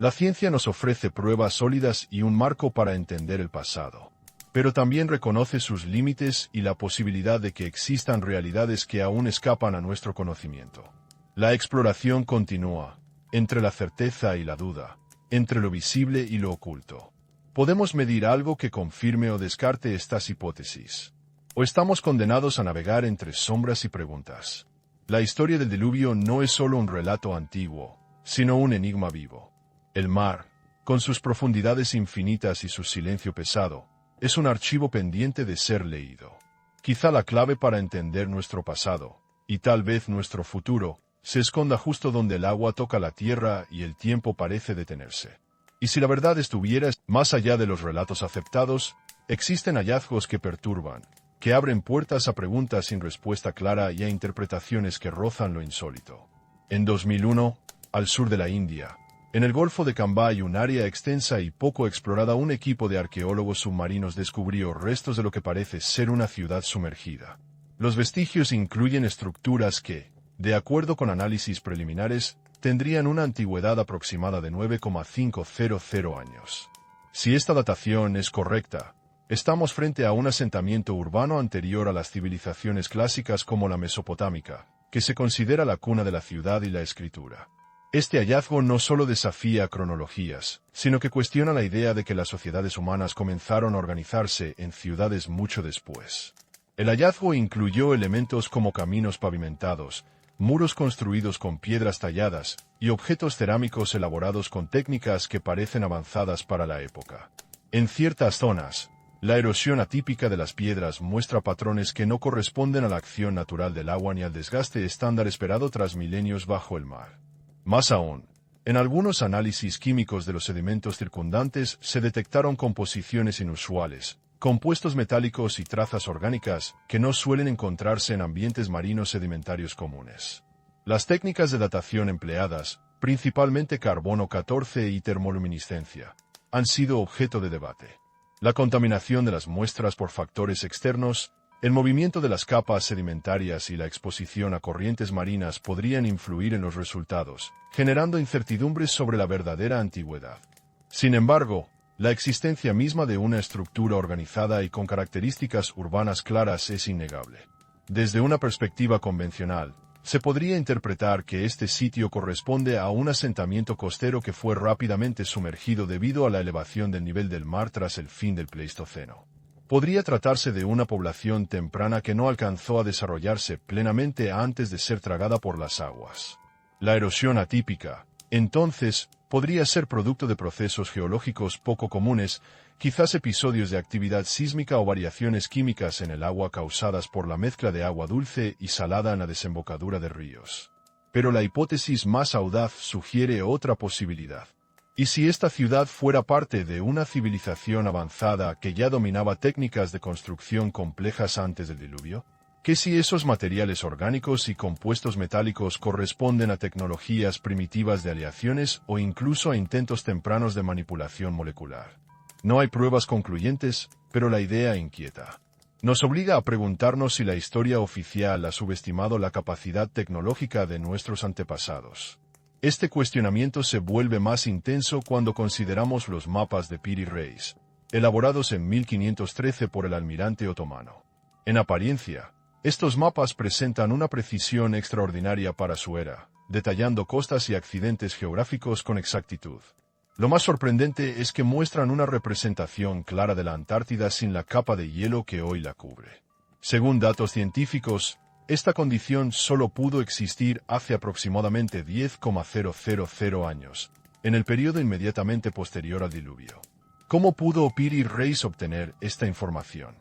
La ciencia nos ofrece pruebas sólidas y un marco para entender el pasado, pero también reconoce sus límites y la posibilidad de que existan realidades que aún escapan a nuestro conocimiento. La exploración continúa, entre la certeza y la duda, entre lo visible y lo oculto. ¿Podemos medir algo que confirme o descarte estas hipótesis? ¿O estamos condenados a navegar entre sombras y preguntas? La historia del diluvio no es solo un relato antiguo, sino un enigma vivo. El mar, con sus profundidades infinitas y su silencio pesado, es un archivo pendiente de ser leído. Quizá la clave para entender nuestro pasado y tal vez nuestro futuro, se esconda justo donde el agua toca la tierra y el tiempo parece detenerse. Y si la verdad estuviera más allá de los relatos aceptados, existen hallazgos que perturban, que abren puertas a preguntas sin respuesta clara y a interpretaciones que rozan lo insólito. En 2001, al sur de la India, en el Golfo de Cambay, un área extensa y poco explorada, un equipo de arqueólogos submarinos descubrió restos de lo que parece ser una ciudad sumergida. Los vestigios incluyen estructuras que, de acuerdo con análisis preliminares, tendrían una antigüedad aproximada de 9,500 años. Si esta datación es correcta, estamos frente a un asentamiento urbano anterior a las civilizaciones clásicas como la mesopotámica, que se considera la cuna de la ciudad y la escritura. Este hallazgo no solo desafía cronologías, sino que cuestiona la idea de que las sociedades humanas comenzaron a organizarse en ciudades mucho después. El hallazgo incluyó elementos como caminos pavimentados, muros construidos con piedras talladas y objetos cerámicos elaborados con técnicas que parecen avanzadas para la época. En ciertas zonas, la erosión atípica de las piedras muestra patrones que no corresponden a la acción natural del agua ni al desgaste estándar esperado tras milenios bajo el mar. Más aún, en algunos análisis químicos de los sedimentos circundantes se detectaron composiciones inusuales, compuestos metálicos y trazas orgánicas que no suelen encontrarse en ambientes marinos sedimentarios comunes. Las técnicas de datación empleadas, principalmente carbono 14 y termoluminiscencia, han sido objeto de debate. La contaminación de las muestras por factores externos, el movimiento de las capas sedimentarias y la exposición a corrientes marinas podrían influir en los resultados, generando incertidumbres sobre la verdadera antigüedad. Sin embargo, la existencia misma de una estructura organizada y con características urbanas claras es innegable. Desde una perspectiva convencional, se podría interpretar que este sitio corresponde a un asentamiento costero que fue rápidamente sumergido debido a la elevación del nivel del mar tras el fin del Pleistoceno. Podría tratarse de una población temprana que no alcanzó a desarrollarse plenamente antes de ser tragada por las aguas. La erosión atípica, entonces, podría ser producto de procesos geológicos poco comunes, quizás episodios de actividad sísmica o variaciones químicas en el agua causadas por la mezcla de agua dulce y salada en la desembocadura de ríos. Pero la hipótesis más audaz sugiere otra posibilidad. ¿Y si esta ciudad fuera parte de una civilización avanzada que ya dominaba técnicas de construcción complejas antes del diluvio? ¿Qué si esos materiales orgánicos y compuestos metálicos corresponden a tecnologías primitivas de aleaciones o incluso a intentos tempranos de manipulación molecular? No hay pruebas concluyentes, pero la idea inquieta. Nos obliga a preguntarnos si la historia oficial ha subestimado la capacidad tecnológica de nuestros antepasados. Este cuestionamiento se vuelve más intenso cuando consideramos los mapas de Piri Reis, elaborados en 1513 por el almirante otomano. En apariencia, estos mapas presentan una precisión extraordinaria para su era, detallando costas y accidentes geográficos con exactitud. Lo más sorprendente es que muestran una representación clara de la Antártida sin la capa de hielo que hoy la cubre. Según datos científicos, esta condición solo pudo existir hace aproximadamente 10,000 años, en el periodo inmediatamente posterior al diluvio. ¿Cómo pudo Piri Reis obtener esta información?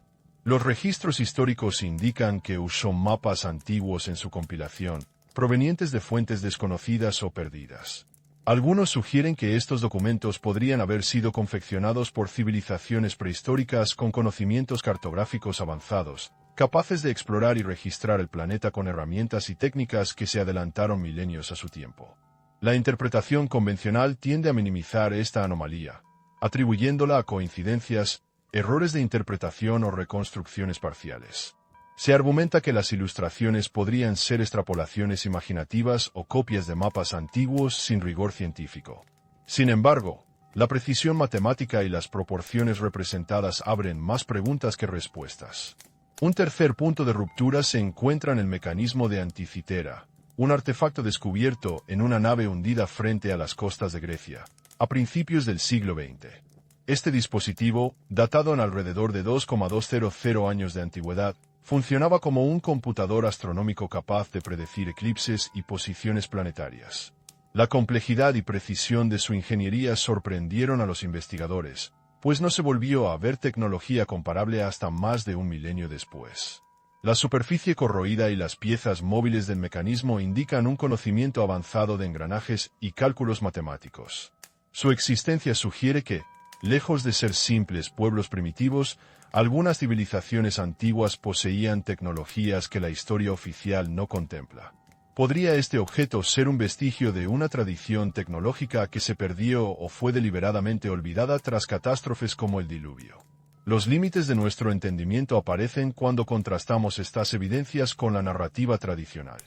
Los registros históricos indican que usó mapas antiguos en su compilación, provenientes de fuentes desconocidas o perdidas. Algunos sugieren que estos documentos podrían haber sido confeccionados por civilizaciones prehistóricas con conocimientos cartográficos avanzados, capaces de explorar y registrar el planeta con herramientas y técnicas que se adelantaron milenios a su tiempo. La interpretación convencional tiende a minimizar esta anomalía, atribuyéndola a coincidencias, errores de interpretación o reconstrucciones parciales. Se argumenta que las ilustraciones podrían ser extrapolaciones imaginativas o copias de mapas antiguos sin rigor científico. Sin embargo, la precisión matemática y las proporciones representadas abren más preguntas que respuestas. Un tercer punto de ruptura se encuentra en el mecanismo de Anticitera, un artefacto descubierto en una nave hundida frente a las costas de Grecia, a principios del siglo XX. Este dispositivo, datado en alrededor de 2,200 años de antigüedad, funcionaba como un computador astronómico capaz de predecir eclipses y posiciones planetarias. La complejidad y precisión de su ingeniería sorprendieron a los investigadores, pues no se volvió a ver tecnología comparable hasta más de un milenio después. La superficie corroída y las piezas móviles del mecanismo indican un conocimiento avanzado de engranajes y cálculos matemáticos. Su existencia sugiere que, lejos de ser simples pueblos primitivos, algunas civilizaciones antiguas poseían tecnologías que la historia oficial no contempla. ¿Podría este objeto ser un vestigio de una tradición tecnológica que se perdió o fue deliberadamente olvidada tras catástrofes como el diluvio? Los límites de nuestro entendimiento aparecen cuando contrastamos estas evidencias con la narrativa tradicional.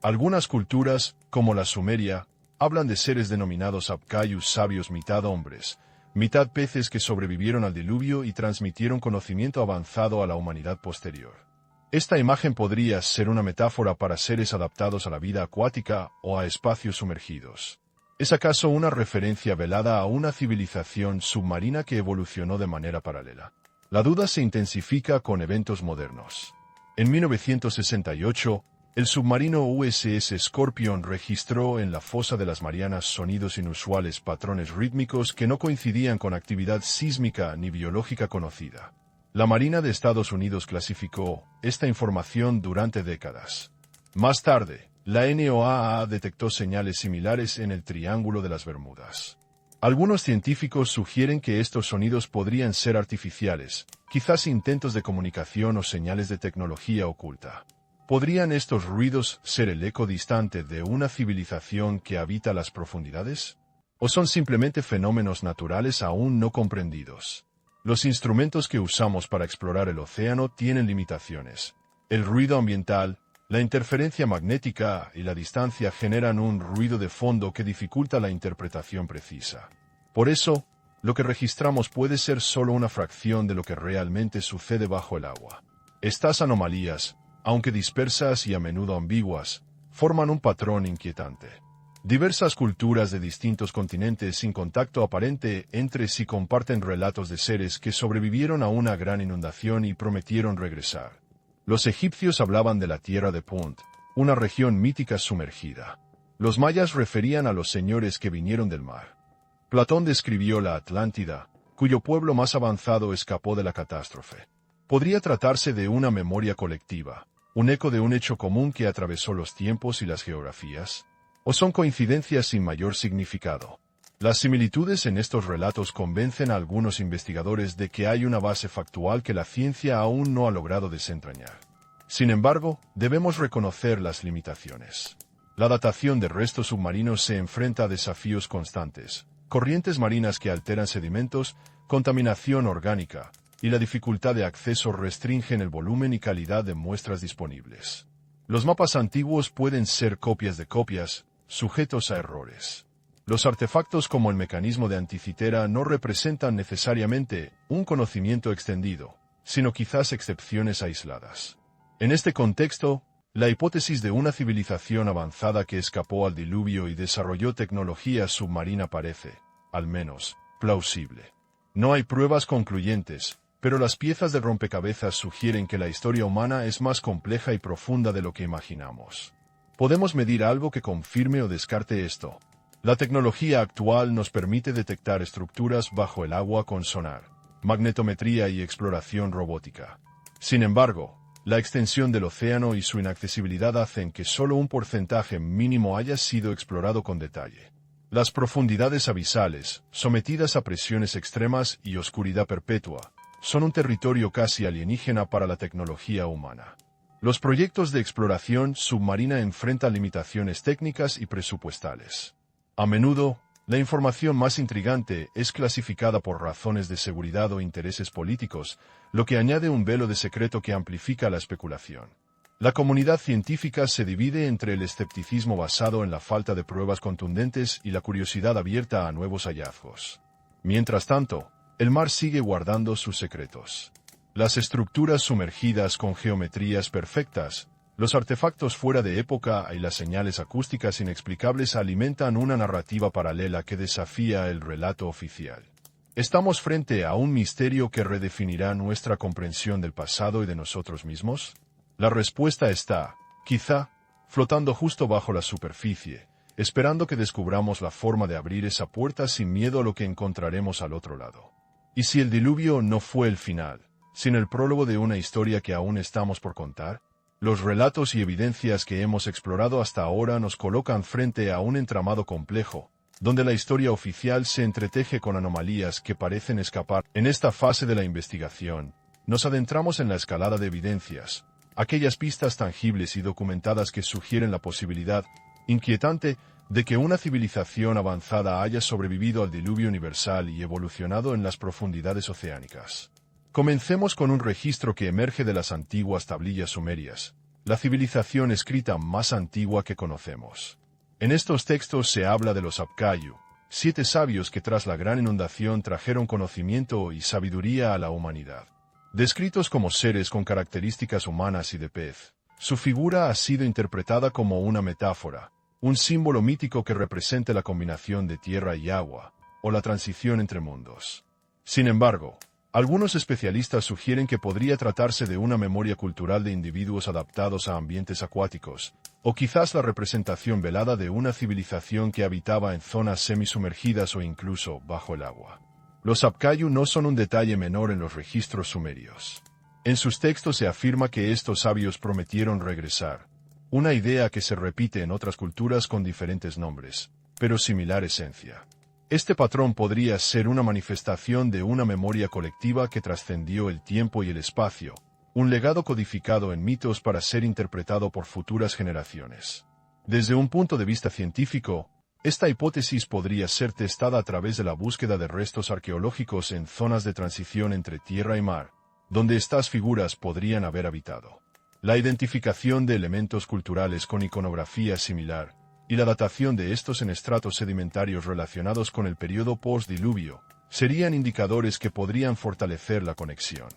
Algunas culturas, como la sumeria, hablan de seres denominados Apkayus, sabios mitad hombres, mitad peces que sobrevivieron al diluvio y transmitieron conocimiento avanzado a la humanidad posterior. Esta imagen podría ser una metáfora para seres adaptados a la vida acuática o a espacios sumergidos. ¿Es acaso una referencia velada a una civilización submarina que evolucionó de manera paralela? La duda se intensifica con eventos modernos. En 1968, el submarino USS Scorpion registró en la fosa de las Marianas sonidos inusuales, patrones rítmicos que no coincidían con actividad sísmica ni biológica conocida. La Marina de Estados Unidos clasificó esta información durante décadas. Más tarde, la NOAA detectó señales similares en el Triángulo de las Bermudas. Algunos científicos sugieren que estos sonidos podrían ser artificiales, quizás intentos de comunicación o señales de tecnología oculta. ¿Podrían estos ruidos ser el eco distante de una civilización que habita las profundidades? ¿O son simplemente fenómenos naturales aún no comprendidos? Los instrumentos que usamos para explorar el océano tienen limitaciones. El ruido ambiental, la interferencia magnética y la distancia generan un ruido de fondo que dificulta la interpretación precisa. Por eso, lo que registramos puede ser solo una fracción de lo que realmente sucede bajo el agua. Estas anomalías, aunque dispersas y a menudo ambiguas, forman un patrón inquietante. Diversas culturas de distintos continentes sin contacto aparente entre sí comparten relatos de seres que sobrevivieron a una gran inundación y prometieron regresar. Los egipcios hablaban de la tierra de Punt, una región mítica sumergida. Los mayas referían a los señores que vinieron del mar. Platón describió la Atlántida, cuyo pueblo más avanzado escapó de la catástrofe. ¿Podría tratarse de una memoria colectiva, un eco de un hecho común que atravesó los tiempos y las geografías? ¿O son coincidencias sin mayor significado? Las similitudes en estos relatos convencen a algunos investigadores de que hay una base factual que la ciencia aún no ha logrado desentrañar. Sin embargo, debemos reconocer las limitaciones. La datación de restos submarinos se enfrenta a desafíos constantes: corrientes marinas que alteran sedimentos, contaminación orgánica, y la dificultad de acceso restringen el volumen y calidad de muestras disponibles. Los mapas antiguos pueden ser copias de copias, sujetos a errores. Los artefactos como el mecanismo de Anticitera no representan necesariamente un conocimiento extendido, sino quizás excepciones aisladas. En este contexto, la hipótesis de una civilización avanzada que escapó al diluvio y desarrolló tecnología submarina parece, al menos, plausible. No hay pruebas concluyentes, pero las piezas de rompecabezas sugieren que la historia humana es más compleja y profunda de lo que imaginamos. Podemos medir algo que confirme o descarte esto. La tecnología actual nos permite detectar estructuras bajo el agua con sonar, magnetometría y exploración robótica. Sin embargo, la extensión del océano y su inaccesibilidad hacen que solo un porcentaje mínimo haya sido explorado con detalle. Las profundidades abisales, sometidas a presiones extremas y oscuridad perpetua, son un territorio casi alienígena para la tecnología humana. Los proyectos de exploración submarina enfrentan limitaciones técnicas y presupuestales. A menudo, la información más intrigante es clasificada por razones de seguridad o intereses políticos, lo que añade un velo de secreto que amplifica la especulación. La comunidad científica se divide entre el escepticismo basado en la falta de pruebas contundentes y la curiosidad abierta a nuevos hallazgos. Mientras tanto, el mar sigue guardando sus secretos. Las estructuras sumergidas con geometrías perfectas, los artefactos fuera de época y las señales acústicas inexplicables alimentan una narrativa paralela que desafía el relato oficial. ¿Estamos frente a un misterio que redefinirá nuestra comprensión del pasado y de nosotros mismos? La respuesta está, quizá, flotando justo bajo la superficie, esperando que descubramos la forma de abrir esa puerta sin miedo a lo que encontraremos al otro lado. ¿Y si el diluvio no fue el final, sin el prólogo de una historia que aún estamos por contar? Los relatos y evidencias que hemos explorado hasta ahora nos colocan frente a un entramado complejo, donde la historia oficial se entreteje con anomalías que parecen escapar. En esta fase de la investigación, nos adentramos en la escalada de evidencias, aquellas pistas tangibles y documentadas que sugieren la posibilidad inquietante de que una civilización avanzada haya sobrevivido al diluvio universal y evolucionado en las profundidades oceánicas. Comencemos con un registro que emerge de las antiguas tablillas sumerias, la civilización escrita más antigua que conocemos. En estos textos se habla de los Apkayu, 7 sabios que tras la gran inundación trajeron conocimiento y sabiduría a la humanidad. Descritos como seres con características humanas y de pez, su figura ha sido interpretada como una metáfora, un símbolo mítico que represente la combinación de tierra y agua, o la transición entre mundos. Sin embargo, algunos especialistas sugieren que podría tratarse de una memoria cultural de individuos adaptados a ambientes acuáticos, o quizás la representación velada de una civilización que habitaba en zonas semisumergidas o incluso bajo el agua. Los Apkayu no son un detalle menor en los registros sumerios. En sus textos se afirma que estos sabios prometieron regresar, una idea que se repite en otras culturas con diferentes nombres, pero similar esencia. Este patrón podría ser una manifestación de una memoria colectiva que trascendió el tiempo y el espacio, un legado codificado en mitos para ser interpretado por futuras generaciones. Desde un punto de vista científico, esta hipótesis podría ser testada a través de la búsqueda de restos arqueológicos en zonas de transición entre tierra y mar, donde estas figuras podrían haber habitado. La identificación de elementos culturales con iconografía similar, y la datación de estos en estratos sedimentarios relacionados con el periodo post-diluvio, serían indicadores que podrían fortalecer la conexión.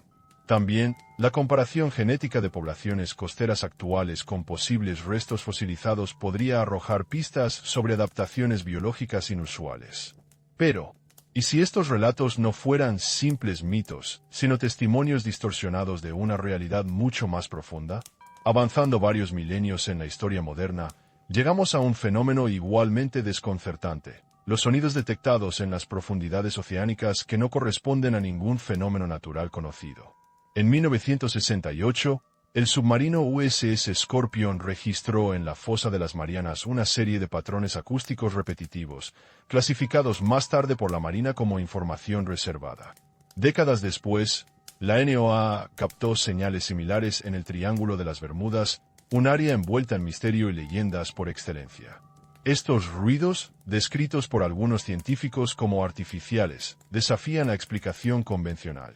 También, la comparación genética de poblaciones costeras actuales con posibles restos fosilizados podría arrojar pistas sobre adaptaciones biológicas inusuales. Pero, ¿y si estos relatos no fueran simples mitos, sino testimonios distorsionados de una realidad mucho más profunda? Avanzando varios milenios en la historia moderna, llegamos a un fenómeno igualmente desconcertante: los sonidos detectados en las profundidades oceánicas que no corresponden a ningún fenómeno natural conocido. En 1968, el submarino USS Scorpion registró en la fosa de las Marianas una serie de patrones acústicos repetitivos, clasificados más tarde por la Marina como información reservada. Décadas después, la NOAA captó señales similares en el Triángulo de las Bermudas, un área envuelta en misterio y leyendas por excelencia. Estos ruidos, descritos por algunos científicos como artificiales, desafían la explicación convencional.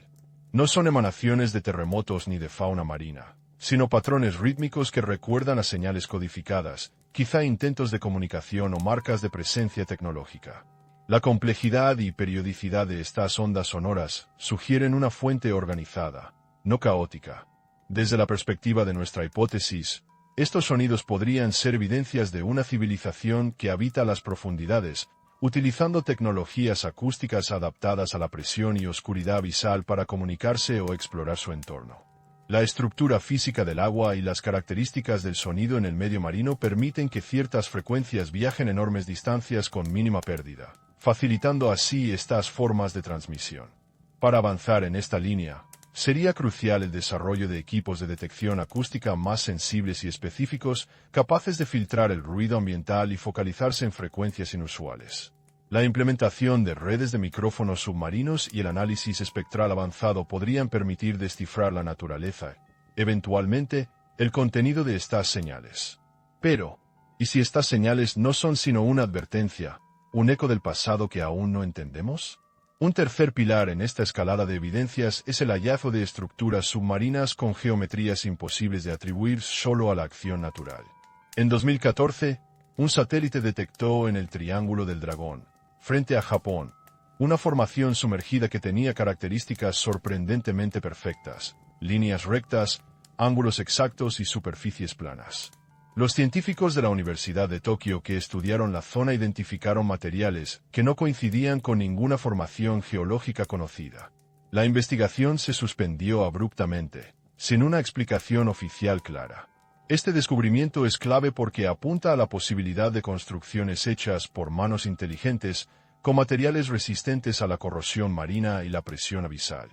No son emanaciones de terremotos ni de fauna marina, sino patrones rítmicos que recuerdan a señales codificadas, quizá intentos de comunicación o marcas de presencia tecnológica. La complejidad y periodicidad de estas ondas sonoras sugieren una fuente organizada, no caótica. Desde la perspectiva de nuestra hipótesis, estos sonidos podrían ser evidencias de una civilización que habita las profundidades, utilizando tecnologías acústicas adaptadas a la presión y oscuridad abisal para comunicarse o explorar su entorno. La estructura física del agua y las características del sonido en el medio marino permiten que ciertas frecuencias viajen enormes distancias con mínima pérdida, facilitando así estas formas de transmisión. Para avanzar en esta línea, sería crucial el desarrollo de equipos de detección acústica más sensibles y específicos, capaces de filtrar el ruido ambiental y focalizarse en frecuencias inusuales. La implementación de redes de micrófonos submarinos y el análisis espectral avanzado podrían permitir descifrar la naturaleza, eventualmente, el contenido de estas señales. Pero, ¿y si estas señales no son sino una advertencia, un eco del pasado que aún no entendemos? Un tercer pilar en esta escalada de evidencias es el hallazgo de estructuras submarinas con geometrías imposibles de atribuir solo a la acción natural. En 2014, un satélite detectó en el Triángulo del Dragón, frente a Japón, una formación sumergida que tenía características sorprendentemente perfectas: líneas rectas, ángulos exactos y superficies planas. Los científicos de la Universidad de Tokio que estudiaron la zona identificaron materiales que no coincidían con ninguna formación geológica conocida. La investigación se suspendió abruptamente, sin una explicación oficial clara. Este descubrimiento es clave porque apunta a la posibilidad de construcciones hechas por manos inteligentes con materiales resistentes a la corrosión marina y la presión abisal.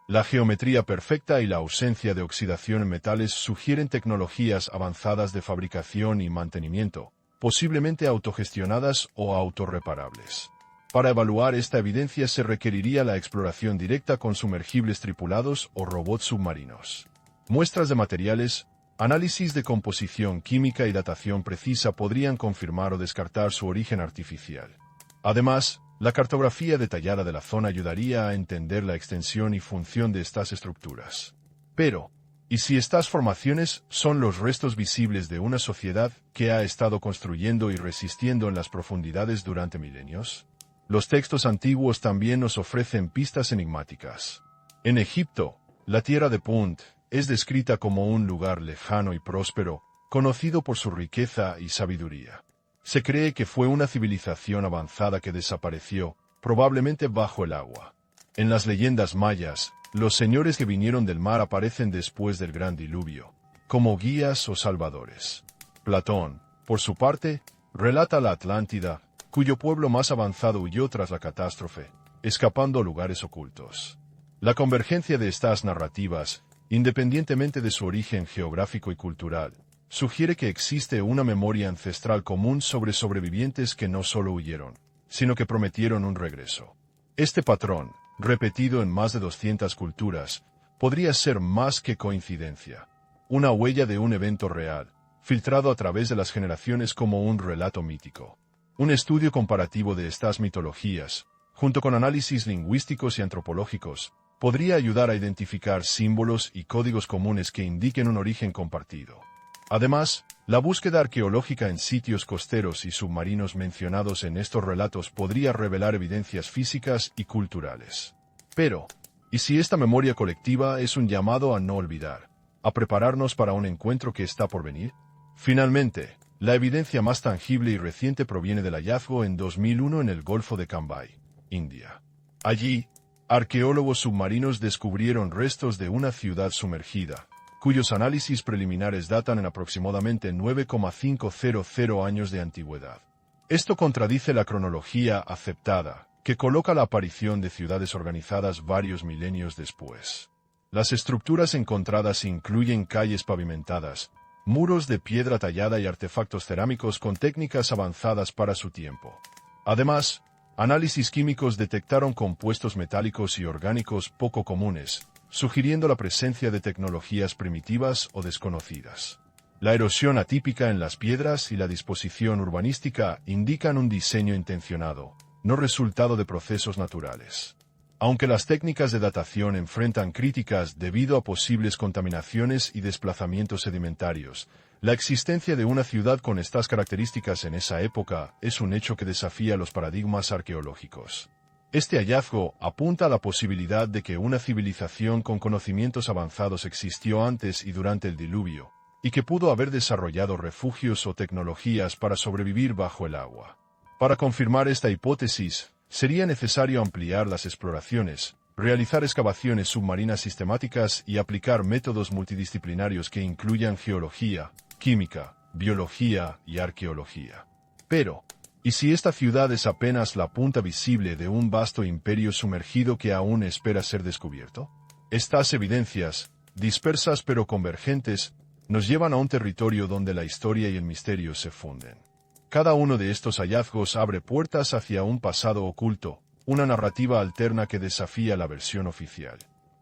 La geometría perfecta y la ausencia de oxidación en metales sugieren tecnologías avanzadas de fabricación y mantenimiento, posiblemente autogestionadas o autorreparables. Para evaluar esta evidencia se requeriría la exploración directa con sumergibles tripulados o robots submarinos. Muestras de materiales, análisis de composición química y datación precisa podrían confirmar o descartar su origen artificial. Además, la cartografía detallada de la zona ayudaría a entender la extensión y función de estas estructuras. Pero, ¿y si estas formaciones son los restos visibles de una sociedad que ha estado construyendo y resistiendo en las profundidades durante milenios? Los textos antiguos también nos ofrecen pistas enigmáticas. En Egipto, la tierra de Punt es descrita como un lugar lejano y próspero, conocido por su riqueza y sabiduría. Se cree que fue una civilización avanzada que desapareció, probablemente bajo el agua. En las leyendas mayas, los señores que vinieron del mar aparecen después del gran diluvio, como guías o salvadores. Platón, por su parte, relata la Atlántida, cuyo pueblo más avanzado huyó tras la catástrofe, escapando a lugares ocultos. La convergencia de estas narrativas, independientemente de su origen geográfico y cultural, sugiere que existe una memoria ancestral común sobre sobrevivientes que no solo huyeron, sino que prometieron un regreso. Este patrón, repetido en más de 200 culturas, podría ser más que coincidencia. Una huella de un evento real, filtrado a través de las generaciones como un relato mítico. Un estudio comparativo de estas mitologías, junto con análisis lingüísticos y antropológicos, podría ayudar a identificar símbolos y códigos comunes que indiquen un origen compartido. Además, la búsqueda arqueológica en sitios costeros y submarinos mencionados en estos relatos podría revelar evidencias físicas y culturales. Pero, ¿y si esta memoria colectiva es un llamado a no olvidar, a prepararnos para un encuentro que está por venir? Finalmente, la evidencia más tangible y reciente proviene del hallazgo en 2001 en el Golfo de Cambay, India. Allí, arqueólogos submarinos descubrieron restos de una ciudad sumergida, cuyos análisis preliminares datan en aproximadamente 9,500 años de antigüedad. Esto contradice la cronología aceptada, que coloca la aparición de ciudades organizadas varios milenios después. Las estructuras encontradas incluyen calles pavimentadas, muros de piedra tallada y artefactos cerámicos con técnicas avanzadas para su tiempo. Además, análisis químicos detectaron compuestos metálicos y orgánicos poco comunes, sugiriendo la presencia de tecnologías primitivas o desconocidas. La erosión atípica en las piedras y la disposición urbanística indican un diseño intencionado, no resultado de procesos naturales. Aunque las técnicas de datación enfrentan críticas debido a posibles contaminaciones y desplazamientos sedimentarios, la existencia de una ciudad con estas características en esa época es un hecho que desafía los paradigmas arqueológicos. Este hallazgo apunta a la posibilidad de que una civilización con conocimientos avanzados existió antes y durante el diluvio, y que pudo haber desarrollado refugios o tecnologías para sobrevivir bajo el agua. Para confirmar esta hipótesis, sería necesario ampliar las exploraciones, realizar excavaciones submarinas sistemáticas y aplicar métodos multidisciplinarios que incluyan geología, química, biología y arqueología. Pero, ¿y si esta ciudad es apenas la punta visible de un vasto imperio sumergido que aún espera ser descubierto? Estas evidencias, dispersas pero convergentes, nos llevan a un territorio donde la historia y el misterio se funden. Cada uno de estos hallazgos abre puertas hacia un pasado oculto, una narrativa alterna que desafía la versión oficial.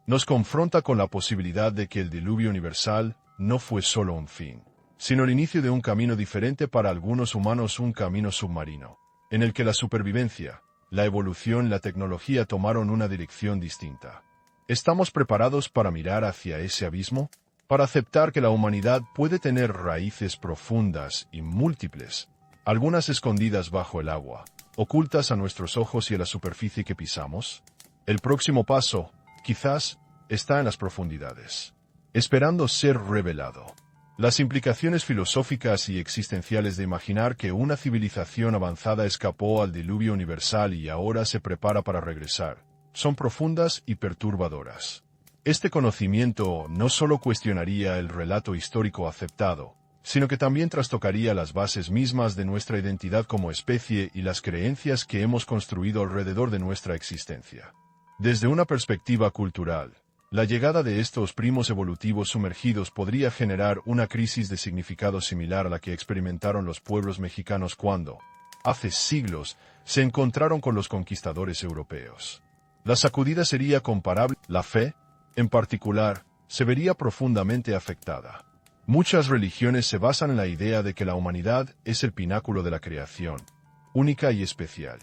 Nos confronta con la posibilidad de que el diluvio universal no fue solo un fin, sino el inicio de un camino diferente para algunos humanos, un camino submarino, en el que la supervivencia, la evolución y la tecnología tomaron una dirección distinta. ¿Estamos preparados para mirar hacia ese abismo? Para aceptar que la humanidad puede tener raíces profundas y múltiples, algunas escondidas bajo el agua, ocultas a nuestros ojos y a la superficie que pisamos? El próximo paso, quizás, está en las profundidades, esperando ser revelado. Las implicaciones filosóficas y existenciales de imaginar que una civilización avanzada escapó al diluvio universal y ahora se prepara para regresar, son profundas y perturbadoras. Este conocimiento no solo cuestionaría el relato histórico aceptado, sino que también trastocaría las bases mismas de nuestra identidad como especie y las creencias que hemos construido alrededor de nuestra existencia. Desde una perspectiva cultural, La llegada de estos primos evolutivos sumergidos podría generar una crisis de significado similar a la que experimentaron los pueblos mexicanos cuando, hace siglos, se encontraron con los conquistadores europeos. La sacudida sería comparable. La fe, en particular, se vería profundamente afectada. Muchas religiones se basan en la idea de que la humanidad es el pináculo de la creación, única y especial.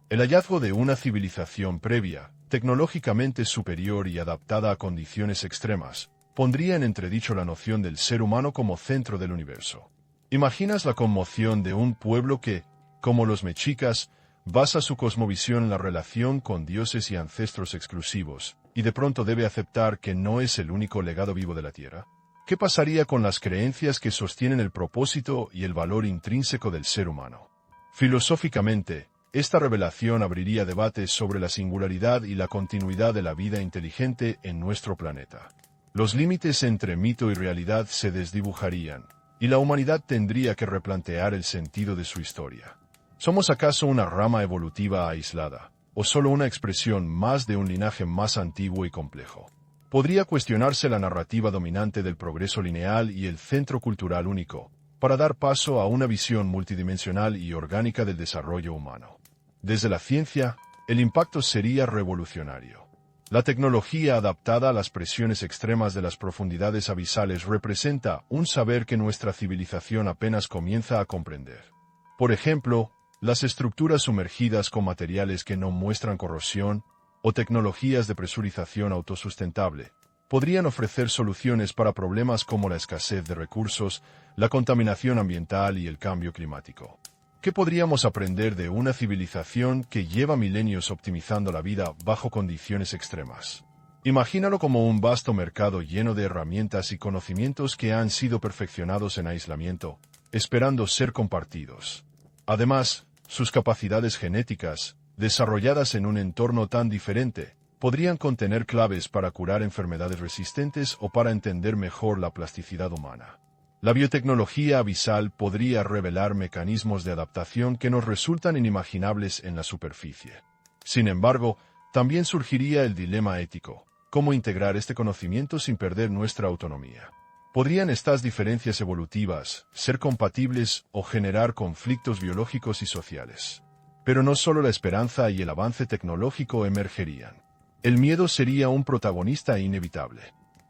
El hallazgo de una civilización previa, tecnológicamente superior y adaptada a condiciones extremas, pondría en entredicho la noción del ser humano como centro del universo. ¿Imaginas la conmoción de un pueblo que, como los mexicas, basa su cosmovisión en la relación con dioses y ancestros exclusivos, y de pronto debe aceptar que no es el único legado vivo de la Tierra? ¿Qué pasaría con las creencias que sostienen el propósito y el valor intrínseco del ser humano? Filosóficamente, esta revelación abriría debates sobre la singularidad y la continuidad de la vida inteligente en nuestro planeta. Los límites entre mito y realidad se desdibujarían, y la humanidad tendría que replantear el sentido de su historia. ¿Somos acaso una rama evolutiva aislada, o solo una expresión más de un linaje más antiguo y complejo? Podría cuestionarse la narrativa dominante del progreso lineal y el centro cultural único, para dar paso a una visión multidimensional y orgánica del desarrollo humano. Desde la ciencia, el impacto sería revolucionario. La tecnología adaptada a las presiones extremas de las profundidades abisales representa un saber que nuestra civilización apenas comienza a comprender. Por ejemplo, las estructuras sumergidas con materiales que no muestran corrosión, o tecnologías de presurización autosustentable, podrían ofrecer soluciones para problemas como la escasez de recursos, la contaminación ambiental y el cambio climático. ¿Qué podríamos aprender de una civilización que lleva milenios optimizando la vida bajo condiciones extremas? Imagínalo como un vasto mercado lleno de herramientas y conocimientos que han sido perfeccionados en aislamiento, esperando ser compartidos. Además, sus capacidades genéticas, desarrolladas en un entorno tan diferente, podrían contener claves para curar enfermedades resistentes o para entender mejor la plasticidad humana. La biotecnología abisal podría revelar mecanismos de adaptación que nos resultan inimaginables en la superficie. Sin embargo, también surgiría el dilema ético: ¿cómo integrar este conocimiento sin perder nuestra autonomía? ¿Podrían estas diferencias evolutivas ser compatibles o generar conflictos biológicos y sociales? Pero no solo la esperanza y el avance tecnológico emergerían. El miedo sería un protagonista inevitable.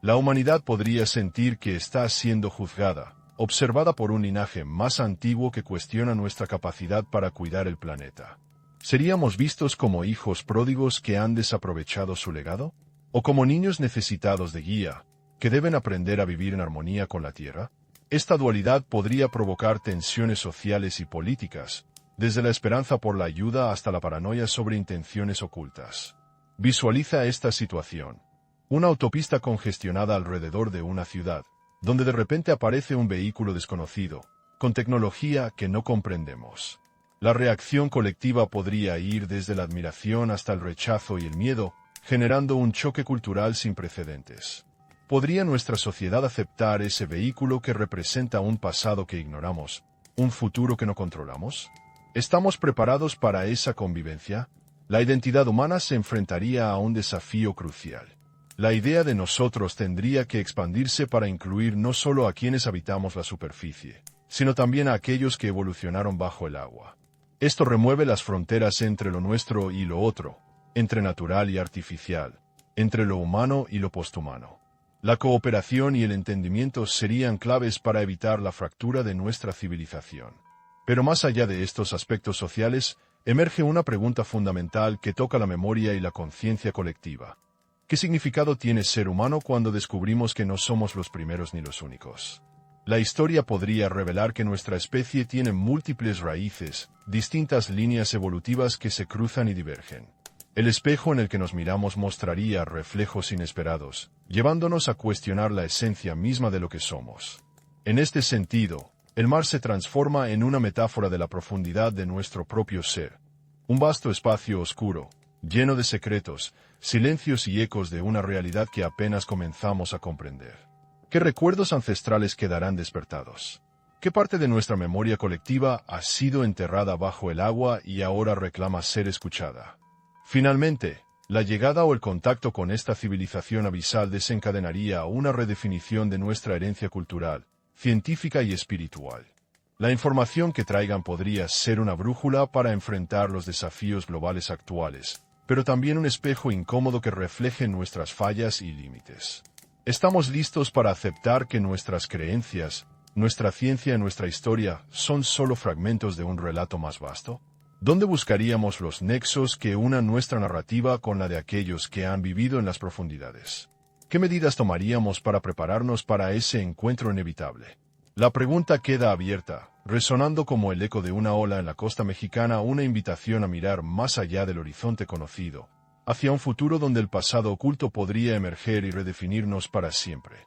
La humanidad podría sentir que está siendo juzgada, observada por un linaje más antiguo que cuestiona nuestra capacidad para cuidar el planeta. ¿Seríamos vistos como hijos pródigos que han desaprovechado su legado? ¿O como niños necesitados de guía, que deben aprender a vivir en armonía con la Tierra? Esta dualidad podría provocar tensiones sociales y políticas, desde la esperanza por la ayuda hasta la paranoia sobre intenciones ocultas. Visualiza esta situación: una autopista congestionada alrededor de una ciudad, donde de repente aparece un vehículo desconocido, con tecnología que no comprendemos. La reacción colectiva podría ir desde la admiración hasta el rechazo y el miedo, generando un choque cultural sin precedentes. ¿Podría nuestra sociedad aceptar ese vehículo que representa un pasado que ignoramos, un futuro que no controlamos? ¿Estamos preparados para esa convivencia? La identidad humana se enfrentaría a un desafío crucial. La idea de nosotros tendría que expandirse para incluir no solo a quienes habitamos la superficie, sino también a aquellos que evolucionaron bajo el agua. Esto remueve las fronteras entre lo nuestro y lo otro, entre natural y artificial, entre lo humano y lo posthumano. La cooperación y el entendimiento serían claves para evitar la fractura de nuestra civilización. Pero más allá de estos aspectos sociales, emerge una pregunta fundamental que toca la memoria y la conciencia colectiva. ¿Qué significado tiene ser humano cuando descubrimos que no somos los primeros ni los únicos? La historia podría revelar que nuestra especie tiene múltiples raíces, distintas líneas evolutivas que se cruzan y divergen. El espejo en el que nos miramos mostraría reflejos inesperados, llevándonos a cuestionar la esencia misma de lo que somos. En este sentido, el mar se transforma en una metáfora de la profundidad de nuestro propio ser. Un vasto espacio oscuro, lleno de secretos, silencios y ecos de una realidad que apenas comenzamos a comprender. ¿Qué recuerdos ancestrales quedarán despertados? ¿Qué parte de nuestra memoria colectiva ha sido enterrada bajo el agua y ahora reclama ser escuchada? Finalmente, La llegada o el contacto con esta civilización abisal desencadenaría una redefinición de nuestra herencia cultural, científica y espiritual. La información que traigan podría ser una brújula para enfrentar los desafíos globales actuales, pero también un espejo incómodo que refleje nuestras fallas y límites. ¿Estamos listos para aceptar que nuestras creencias, nuestra ciencia y nuestra historia son solo fragmentos de un relato más vasto? ¿Dónde buscaríamos los nexos que unan nuestra narrativa con la de aquellos que han vivido en las profundidades? ¿Qué medidas tomaríamos para prepararnos para ese encuentro inevitable? La pregunta queda abierta, resonando como el eco de una ola en la costa mexicana, una invitación a mirar más allá del horizonte conocido, hacia un futuro donde el pasado oculto podría emerger y redefinirnos para siempre.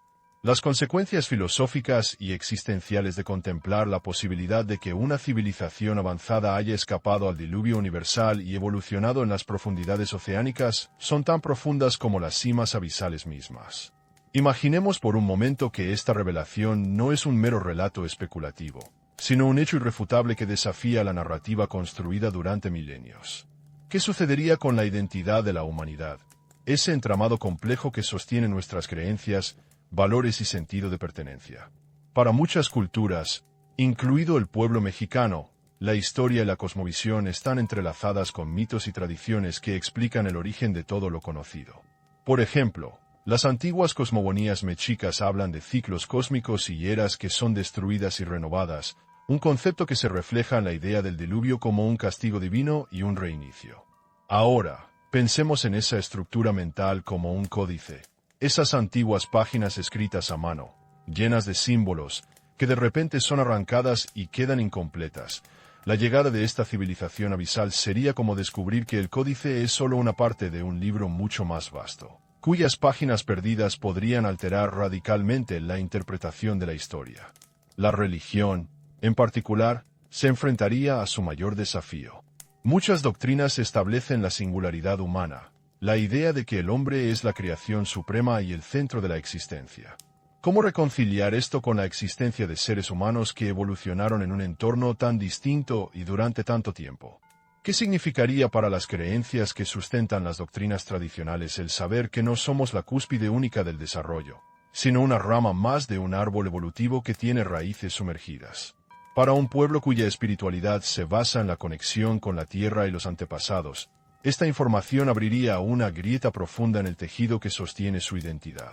Las consecuencias filosóficas y existenciales de contemplar la posibilidad de que una civilización avanzada haya escapado al diluvio universal y evolucionado en las profundidades oceánicas son tan profundas como las cimas abisales mismas. Imaginemos por un momento que esta revelación no es un mero relato especulativo, sino un hecho irrefutable que desafía la narrativa construida durante milenios. ¿Qué sucedería con la identidad de la humanidad? Ese entramado complejo que sostiene nuestras creencias, valores y sentido de pertenencia. Para muchas culturas, incluido el pueblo mexicano, la historia y la cosmovisión están entrelazadas con mitos y tradiciones que explican el origen de todo lo conocido. Por ejemplo, las antiguas cosmogonías mexicas hablan de ciclos cósmicos y eras que son destruidas y renovadas, un concepto que se refleja en la idea del diluvio como un castigo divino y un reinicio. Ahora, pensemos en esa estructura mental como un códice, esas antiguas páginas escritas a mano, llenas de símbolos, que de repente son arrancadas y quedan incompletas. La llegada de esta civilización abisal sería como descubrir que el códice es solo una parte de un libro mucho más vasto, cuyas páginas perdidas podrían alterar radicalmente la interpretación de la historia. La religión, en particular, se enfrentaría a su mayor desafío. Muchas doctrinas establecen la singularidad humana, la idea de que el hombre es la creación suprema y el centro de la existencia. ¿Cómo reconciliar esto con la existencia de seres humanos que evolucionaron en un entorno tan distinto y durante tanto tiempo? ¿Qué significaría para las creencias que sustentan las doctrinas tradicionales el saber que no somos la cúspide única del desarrollo, sino una rama más de un árbol evolutivo que tiene raíces sumergidas? Para un pueblo cuya espiritualidad se basa en la conexión con la tierra y los antepasados, esta información abriría una grieta profunda en el tejido que sostiene su identidad.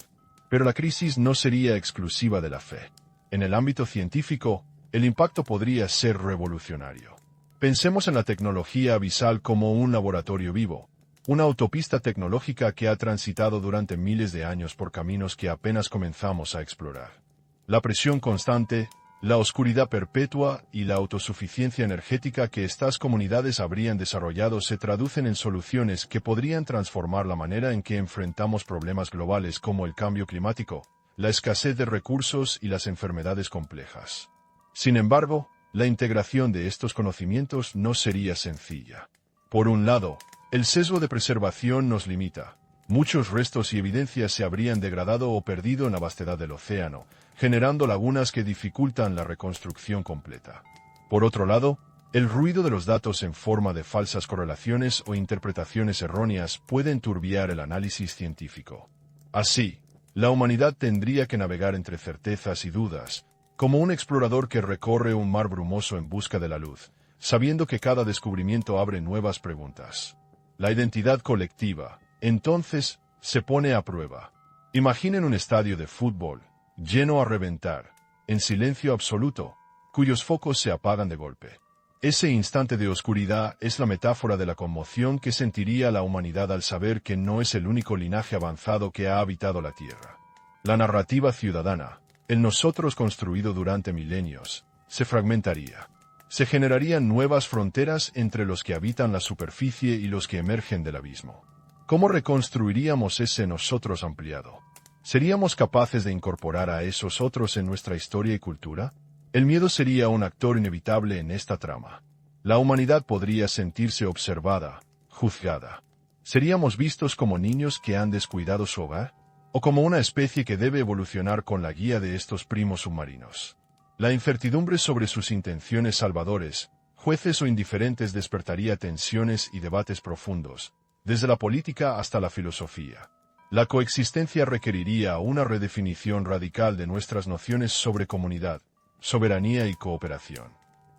Pero la crisis no sería exclusiva de la fe. En el ámbito científico, el impacto podría ser revolucionario. Pensemos en la tecnología abisal como un laboratorio vivo, una autopista tecnológica que ha transitado durante miles de años por caminos que apenas comenzamos a explorar. La presión constante, la oscuridad perpetua y la autosuficiencia energética que estas comunidades habrían desarrollado se traducen en soluciones que podrían transformar la manera en que enfrentamos problemas globales como el cambio climático, la escasez de recursos y las enfermedades complejas. Sin embargo, la integración de estos conocimientos no sería sencilla. Por un lado, el sesgo de preservación nos limita. Muchos restos y evidencias se habrían degradado o perdido en la vastedad del océano, generando lagunas que dificultan la reconstrucción completa. Por otro lado, el ruido de los datos en forma de falsas correlaciones o interpretaciones erróneas puede enturbiar el análisis científico. Así, la humanidad tendría que navegar entre certezas y dudas, como un explorador que recorre un mar brumoso en busca de la luz, sabiendo que cada descubrimiento abre nuevas preguntas. La identidad colectiva, entonces, se pone a prueba. Imaginen un estadio de fútbol, lleno a reventar, en silencio absoluto, cuyos focos se apagan de golpe. Ese instante de oscuridad es la metáfora de la conmoción que sentiría la humanidad al saber que no es el único linaje avanzado que ha habitado la Tierra. La narrativa ciudadana, el nosotros construido durante milenios, se fragmentaría. Se generarían nuevas fronteras entre los que habitan la superficie y los que emergen del abismo. ¿Cómo reconstruiríamos ese nosotros ampliado? ¿Seríamos capaces de incorporar a esos otros en nuestra historia y cultura? El miedo sería un actor inevitable en esta trama. La humanidad podría sentirse observada, juzgada. ¿Seríamos vistos como niños que han descuidado su hogar? ¿O como una especie que debe evolucionar con la guía de estos primos submarinos? La incertidumbre sobre sus intenciones salvadores, jueces o indiferentes despertaría tensiones y debates profundos, desde la política hasta la filosofía. La coexistencia requeriría una redefinición radical de nuestras nociones sobre comunidad, soberanía y cooperación.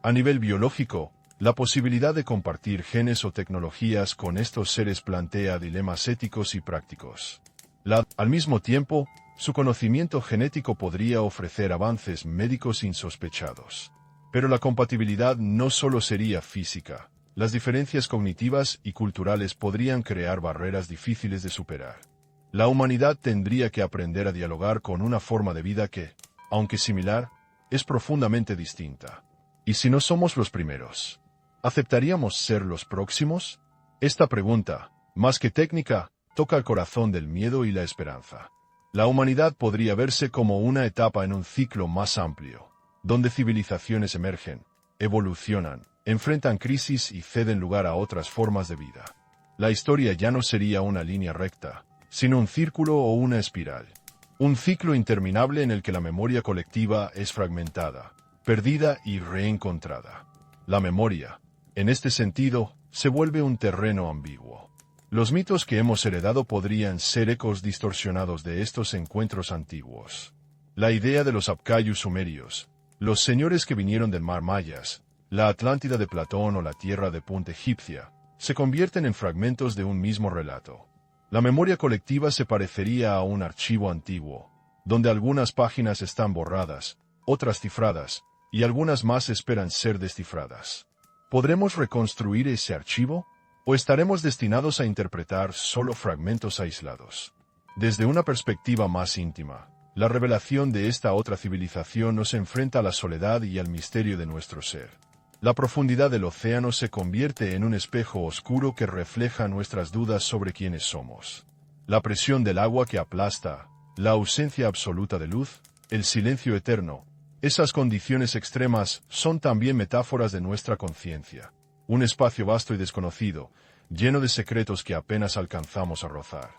A nivel biológico, la posibilidad de compartir genes o tecnologías con estos seres plantea dilemas éticos y prácticos. Al mismo tiempo, su conocimiento genético podría ofrecer avances médicos insospechados. Pero la compatibilidad no solo sería física. Las diferencias cognitivas y culturales podrían crear barreras difíciles de superar. La humanidad tendría que aprender a dialogar con una forma de vida que, aunque similar, es profundamente distinta. ¿Y si no somos los primeros? ¿Aceptaríamos ser los próximos? Esta pregunta, más que técnica, toca el corazón del miedo y la esperanza. La humanidad podría verse como una etapa en un ciclo más amplio, donde civilizaciones emergen, evolucionan, enfrentan crisis y ceden lugar a otras formas de vida. La historia ya no sería una línea recta, sino un círculo o una espiral. Un ciclo interminable en el que la memoria colectiva es fragmentada, perdida y reencontrada. La memoria, en este sentido, se vuelve un terreno ambiguo. Los mitos que hemos heredado podrían ser ecos distorsionados de estos encuentros antiguos. La idea de los Apcayus sumerios, los señores que vinieron del mar mayas, la Atlántida de Platón o la tierra de Punta egipcia, se convierten en fragmentos de un mismo relato. La memoria colectiva se parecería a un archivo antiguo, donde algunas páginas están borradas, otras cifradas, y algunas más esperan ser descifradas. ¿Podremos reconstruir ese archivo? ¿O estaremos destinados a interpretar solo fragmentos aislados? Desde una perspectiva más íntima, la revelación de esta otra civilización nos enfrenta a la soledad y al misterio de nuestro ser. La profundidad del océano se convierte en un espejo oscuro que refleja nuestras dudas sobre quiénes somos. La presión del agua que aplasta, la ausencia absoluta de luz, el silencio eterno, esas condiciones extremas son también metáforas de nuestra conciencia. Un espacio vasto y desconocido, lleno de secretos que apenas alcanzamos a rozar.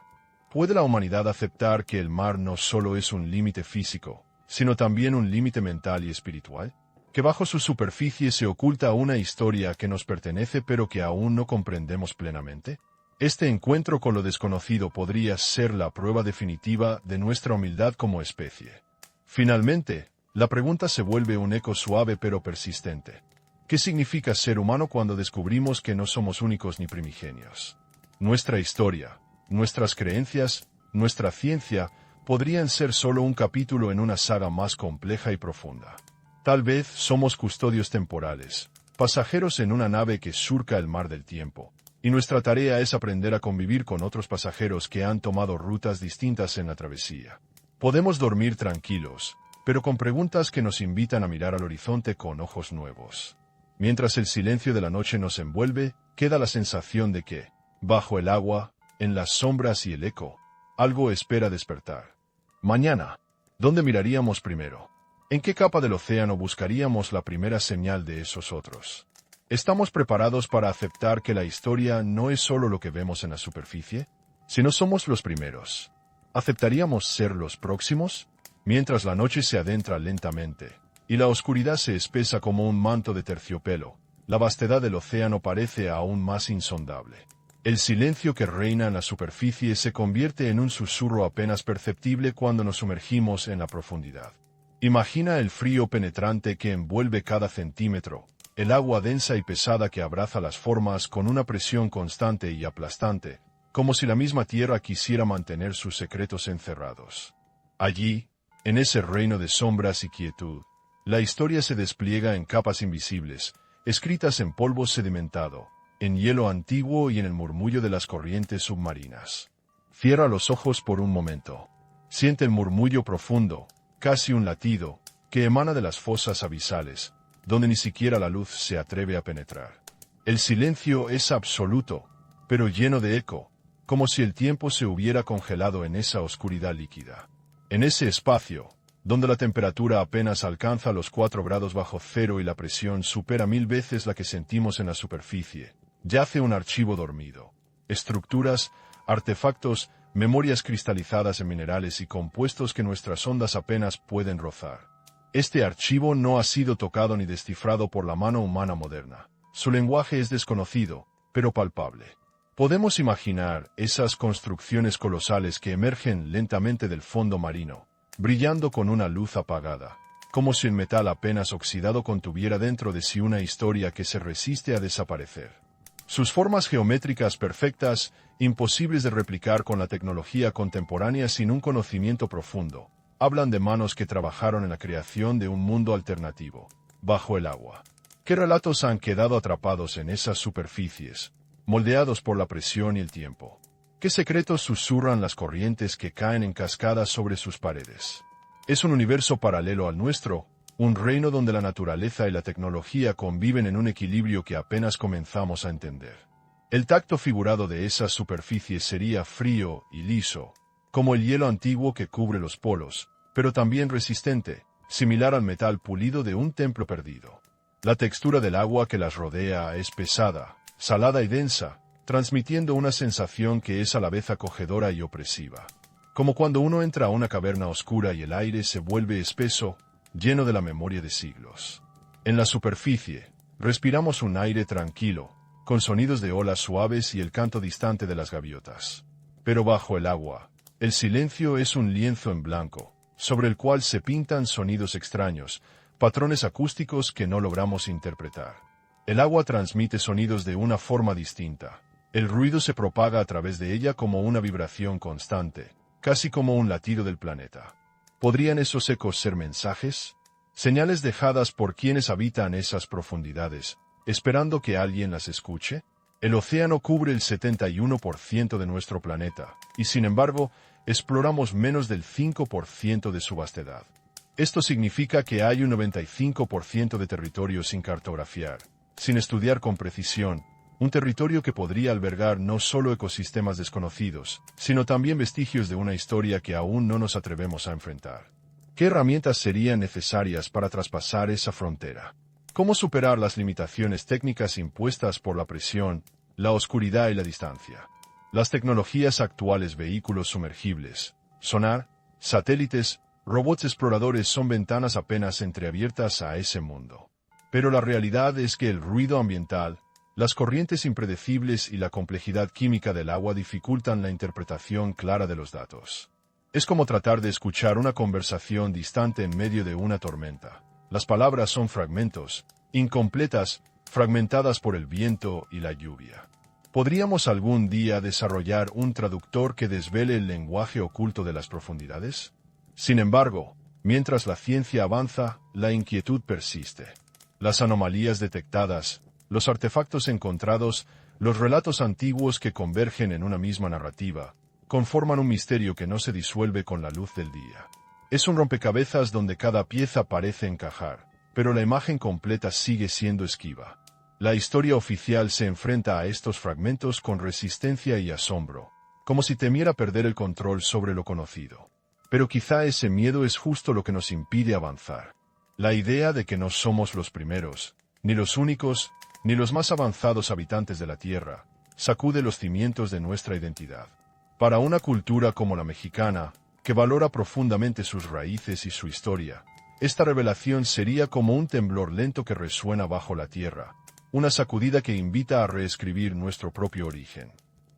¿Puede la humanidad aceptar que el mar no solo es un límite físico, sino también un límite mental y espiritual? ¿Que bajo su superficie se oculta una historia que nos pertenece pero que aún no comprendemos plenamente? Este encuentro con lo desconocido podría ser la prueba definitiva de nuestra humildad como especie. Finalmente, la pregunta se vuelve un eco suave pero persistente. ¿Qué significa ser humano cuando descubrimos que no somos únicos ni primigenios? Nuestra historia, nuestras creencias, nuestra ciencia, podrían ser solo un capítulo en una saga más compleja y profunda. Tal vez somos custodios temporales, pasajeros en una nave que surca el mar del tiempo, y nuestra tarea es aprender a convivir con otros pasajeros que han tomado rutas distintas en la travesía. Podemos dormir tranquilos, pero con preguntas que nos invitan a mirar al horizonte con ojos nuevos. Mientras el silencio de la noche nos envuelve, queda la sensación de que, bajo el agua, en las sombras y el eco, algo espera despertar. Mañana, ¿dónde miraríamos primero? ¿En qué capa del océano buscaríamos la primera señal de esos otros? ¿Estamos preparados para aceptar que la historia no es solo lo que vemos en la superficie? Si no somos los primeros, ¿aceptaríamos ser los próximos? Mientras la noche se adentra lentamente, y la oscuridad se espesa como un manto de terciopelo, la vastedad del océano parece aún más insondable. El silencio que reina en la superficie se convierte en un susurro apenas perceptible cuando nos sumergimos en la profundidad. Imagina el frío penetrante que envuelve cada centímetro, el agua densa y pesada que abraza las formas con una presión constante y aplastante, como si la misma tierra quisiera mantener sus secretos encerrados. Allí, en ese reino de sombras y quietud, la historia se despliega en capas invisibles, escritas en polvo sedimentado, en hielo antiguo y en el murmullo de las corrientes submarinas. Cierra los ojos por un momento. Siente el murmullo profundo, casi un latido, que emana de las fosas abisales, donde ni siquiera la luz se atreve a penetrar. El silencio es absoluto, pero lleno de eco, como si el tiempo se hubiera congelado en esa oscuridad líquida. En ese espacio, donde la temperatura apenas alcanza los 4 grados bajo cero y la presión supera 1000 veces la que sentimos en la superficie, yace un archivo dormido. Estructuras, artefactos, memorias cristalizadas en minerales y compuestos que nuestras ondas apenas pueden rozar. Este archivo no ha sido tocado ni descifrado por la mano humana moderna. Su lenguaje es desconocido, pero palpable. Podemos imaginar esas construcciones colosales que emergen lentamente del fondo marino, brillando con una luz apagada, como si el metal apenas oxidado contuviera dentro de sí una historia que se resiste a desaparecer. Sus formas geométricas perfectas, imposibles de replicar con la tecnología contemporánea sin un conocimiento profundo, hablan de manos que trabajaron en la creación de un mundo alternativo, bajo el agua. ¿Qué relatos han quedado atrapados en esas superficies, moldeados por la presión y el tiempo? ¿Qué secretos susurran las corrientes que caen en cascadas sobre sus paredes? Es un universo paralelo al nuestro, un reino donde la naturaleza y la tecnología conviven en un equilibrio que apenas comenzamos a entender. El tacto figurado de esas superficies sería frío y liso, como el hielo antiguo que cubre los polos, pero también resistente, similar al metal pulido de un templo perdido. La textura del agua que las rodea es pesada, salada y densa, transmitiendo una sensación que es a la vez acogedora y opresiva. Como cuando uno entra a una caverna oscura y el aire se vuelve espeso, lleno de la memoria de siglos. En la superficie, respiramos un aire tranquilo, con sonidos de olas suaves y el canto distante de las gaviotas. Pero bajo el agua, el silencio es un lienzo en blanco, sobre el cual se pintan sonidos extraños, patrones acústicos que no logramos interpretar. El agua transmite sonidos de una forma distinta. El ruido se propaga a través de ella como una vibración constante, casi como un latido del planeta. ¿Podrían esos ecos ser mensajes? ¿Señales dejadas por quienes habitan esas profundidades, esperando que alguien las escuche? El océano cubre el 71% de nuestro planeta, y sin embargo, exploramos menos del 5% de su vastedad. Esto significa que hay un 95% de territorio sin cartografiar, sin estudiar con precisión, un territorio que podría albergar no solo ecosistemas desconocidos, sino también vestigios de una historia que aún no nos atrevemos a enfrentar. ¿Qué herramientas serían necesarias para traspasar esa frontera? ¿Cómo superar las limitaciones técnicas impuestas por la presión, la oscuridad y la distancia? Las tecnologías actuales, vehículos sumergibles, sonar, satélites, robots exploradores son ventanas apenas entreabiertas a ese mundo. Pero la realidad es que el ruido ambiental, las corrientes impredecibles y la complejidad química del agua dificultan la interpretación clara de los datos. Es como tratar de escuchar una conversación distante en medio de una tormenta. Las palabras son fragmentos, incompletas, fragmentadas por el viento y la lluvia. ¿Podríamos algún día desarrollar un traductor que desvele el lenguaje oculto de las profundidades? Sin embargo, mientras la ciencia avanza, la inquietud persiste. Las anomalías detectadas, los artefactos encontrados, los relatos antiguos que convergen en una misma narrativa, conforman un misterio que no se disuelve con la luz del día. Es un rompecabezas donde cada pieza parece encajar, pero la imagen completa sigue siendo esquiva. La historia oficial se enfrenta a estos fragmentos con resistencia y asombro, como si temiera perder el control sobre lo conocido. Pero quizá ese miedo es justo lo que nos impide avanzar. La idea de que no somos los primeros, ni los únicos, ni los más avanzados habitantes de la Tierra, sacude los cimientos de nuestra identidad. Para una cultura como la mexicana, que valora profundamente sus raíces y su historia, esta revelación sería como un temblor lento que resuena bajo la tierra, una sacudida que invita a reescribir nuestro propio origen.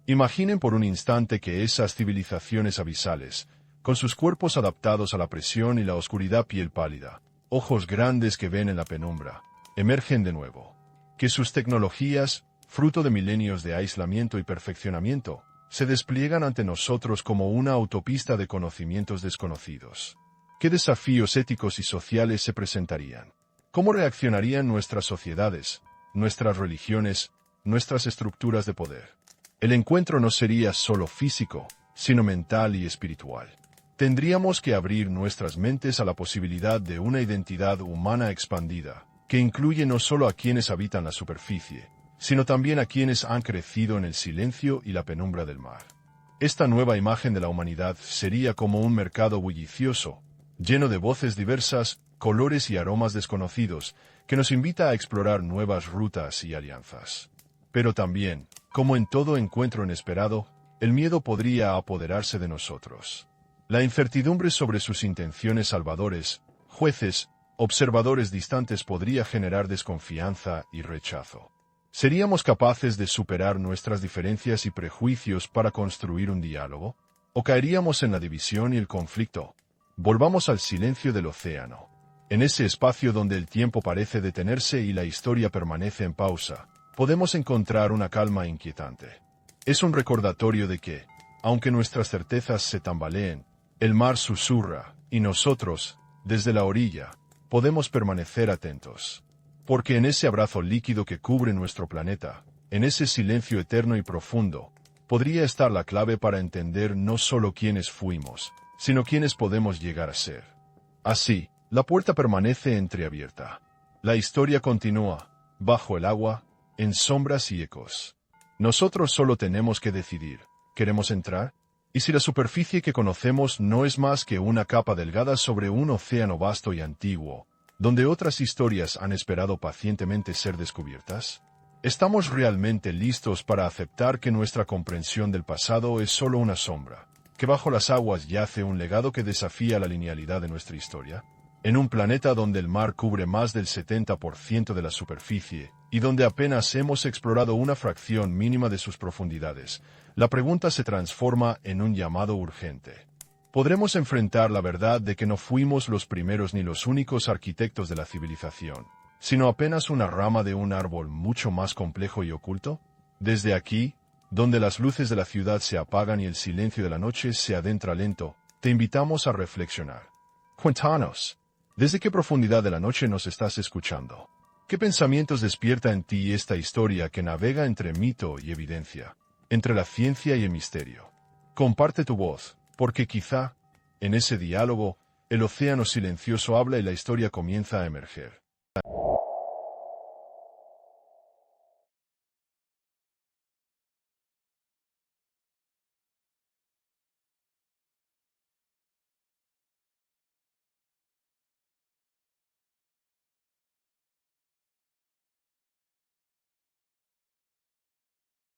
Imaginen por un instante que esas civilizaciones abisales, con sus cuerpos adaptados a la presión y la oscuridad, piel pálida, ojos grandes que ven en la penumbra, emergen de nuevo. Que sus tecnologías, fruto de milenios de aislamiento y perfeccionamiento, se despliegan ante nosotros como una autopista de conocimientos desconocidos. ¿Qué desafíos éticos y sociales se presentarían? ¿Cómo reaccionarían nuestras sociedades, nuestras religiones, nuestras estructuras de poder? El encuentro no sería solo físico, sino mental y espiritual. Tendríamos que abrir nuestras mentes a la posibilidad de una identidad humana expandida, que incluye no solo a quienes habitan la superficie, sino también a quienes han crecido en el silencio y la penumbra del mar. Esta nueva imagen de la humanidad sería como un mercado bullicioso, lleno de voces diversas, colores y aromas desconocidos, que nos invita a explorar nuevas rutas y alianzas. Pero también, como en todo encuentro inesperado, el miedo podría apoderarse de nosotros. La incertidumbre sobre sus intenciones salvadores, jueces, observadores distantes podría generar desconfianza y rechazo. ¿Seríamos capaces de superar nuestras diferencias y prejuicios para construir un diálogo? ¿O caeríamos en la división y el conflicto? Volvamos al silencio del océano. En ese espacio donde el tiempo parece detenerse y la historia permanece en pausa, podemos encontrar una calma inquietante. Es un recordatorio de que, aunque nuestras certezas se tambaleen, el mar susurra, y nosotros, desde la orilla, podemos permanecer atentos. Porque en ese abrazo líquido que cubre nuestro planeta, en ese silencio eterno y profundo, podría estar la clave para entender no solo quiénes fuimos, sino quiénes podemos llegar a ser. Así, la puerta permanece entreabierta. La historia continúa, bajo el agua, en sombras y ecos. Nosotros solo tenemos que decidir, ¿queremos entrar? ¿Y si la superficie que conocemos no es más que una capa delgada sobre un océano vasto y antiguo, donde otras historias han esperado pacientemente ser descubiertas? ¿Estamos realmente listos para aceptar que nuestra comprensión del pasado es solo una sombra, que bajo las aguas yace un legado que desafía la linealidad de nuestra historia? En un planeta donde el mar cubre más del 70% de la superficie, y donde apenas hemos explorado una fracción mínima de sus profundidades, la pregunta se transforma en un llamado urgente. ¿Podremos enfrentar la verdad de que no fuimos los primeros ni los únicos arquitectos de la civilización, sino apenas una rama de un árbol mucho más complejo y oculto? Desde aquí, donde las luces de la ciudad se apagan y el silencio de la noche se adentra lento, te invitamos a reflexionar. Cuéntanos, ¿desde qué profundidad de la noche nos estás escuchando? ¿Qué pensamientos despierta en ti esta historia que navega entre mito y evidencia, entre la ciencia y el misterio? Comparte tu voz, porque quizá, en ese diálogo, el océano silencioso habla y la historia comienza a emerger.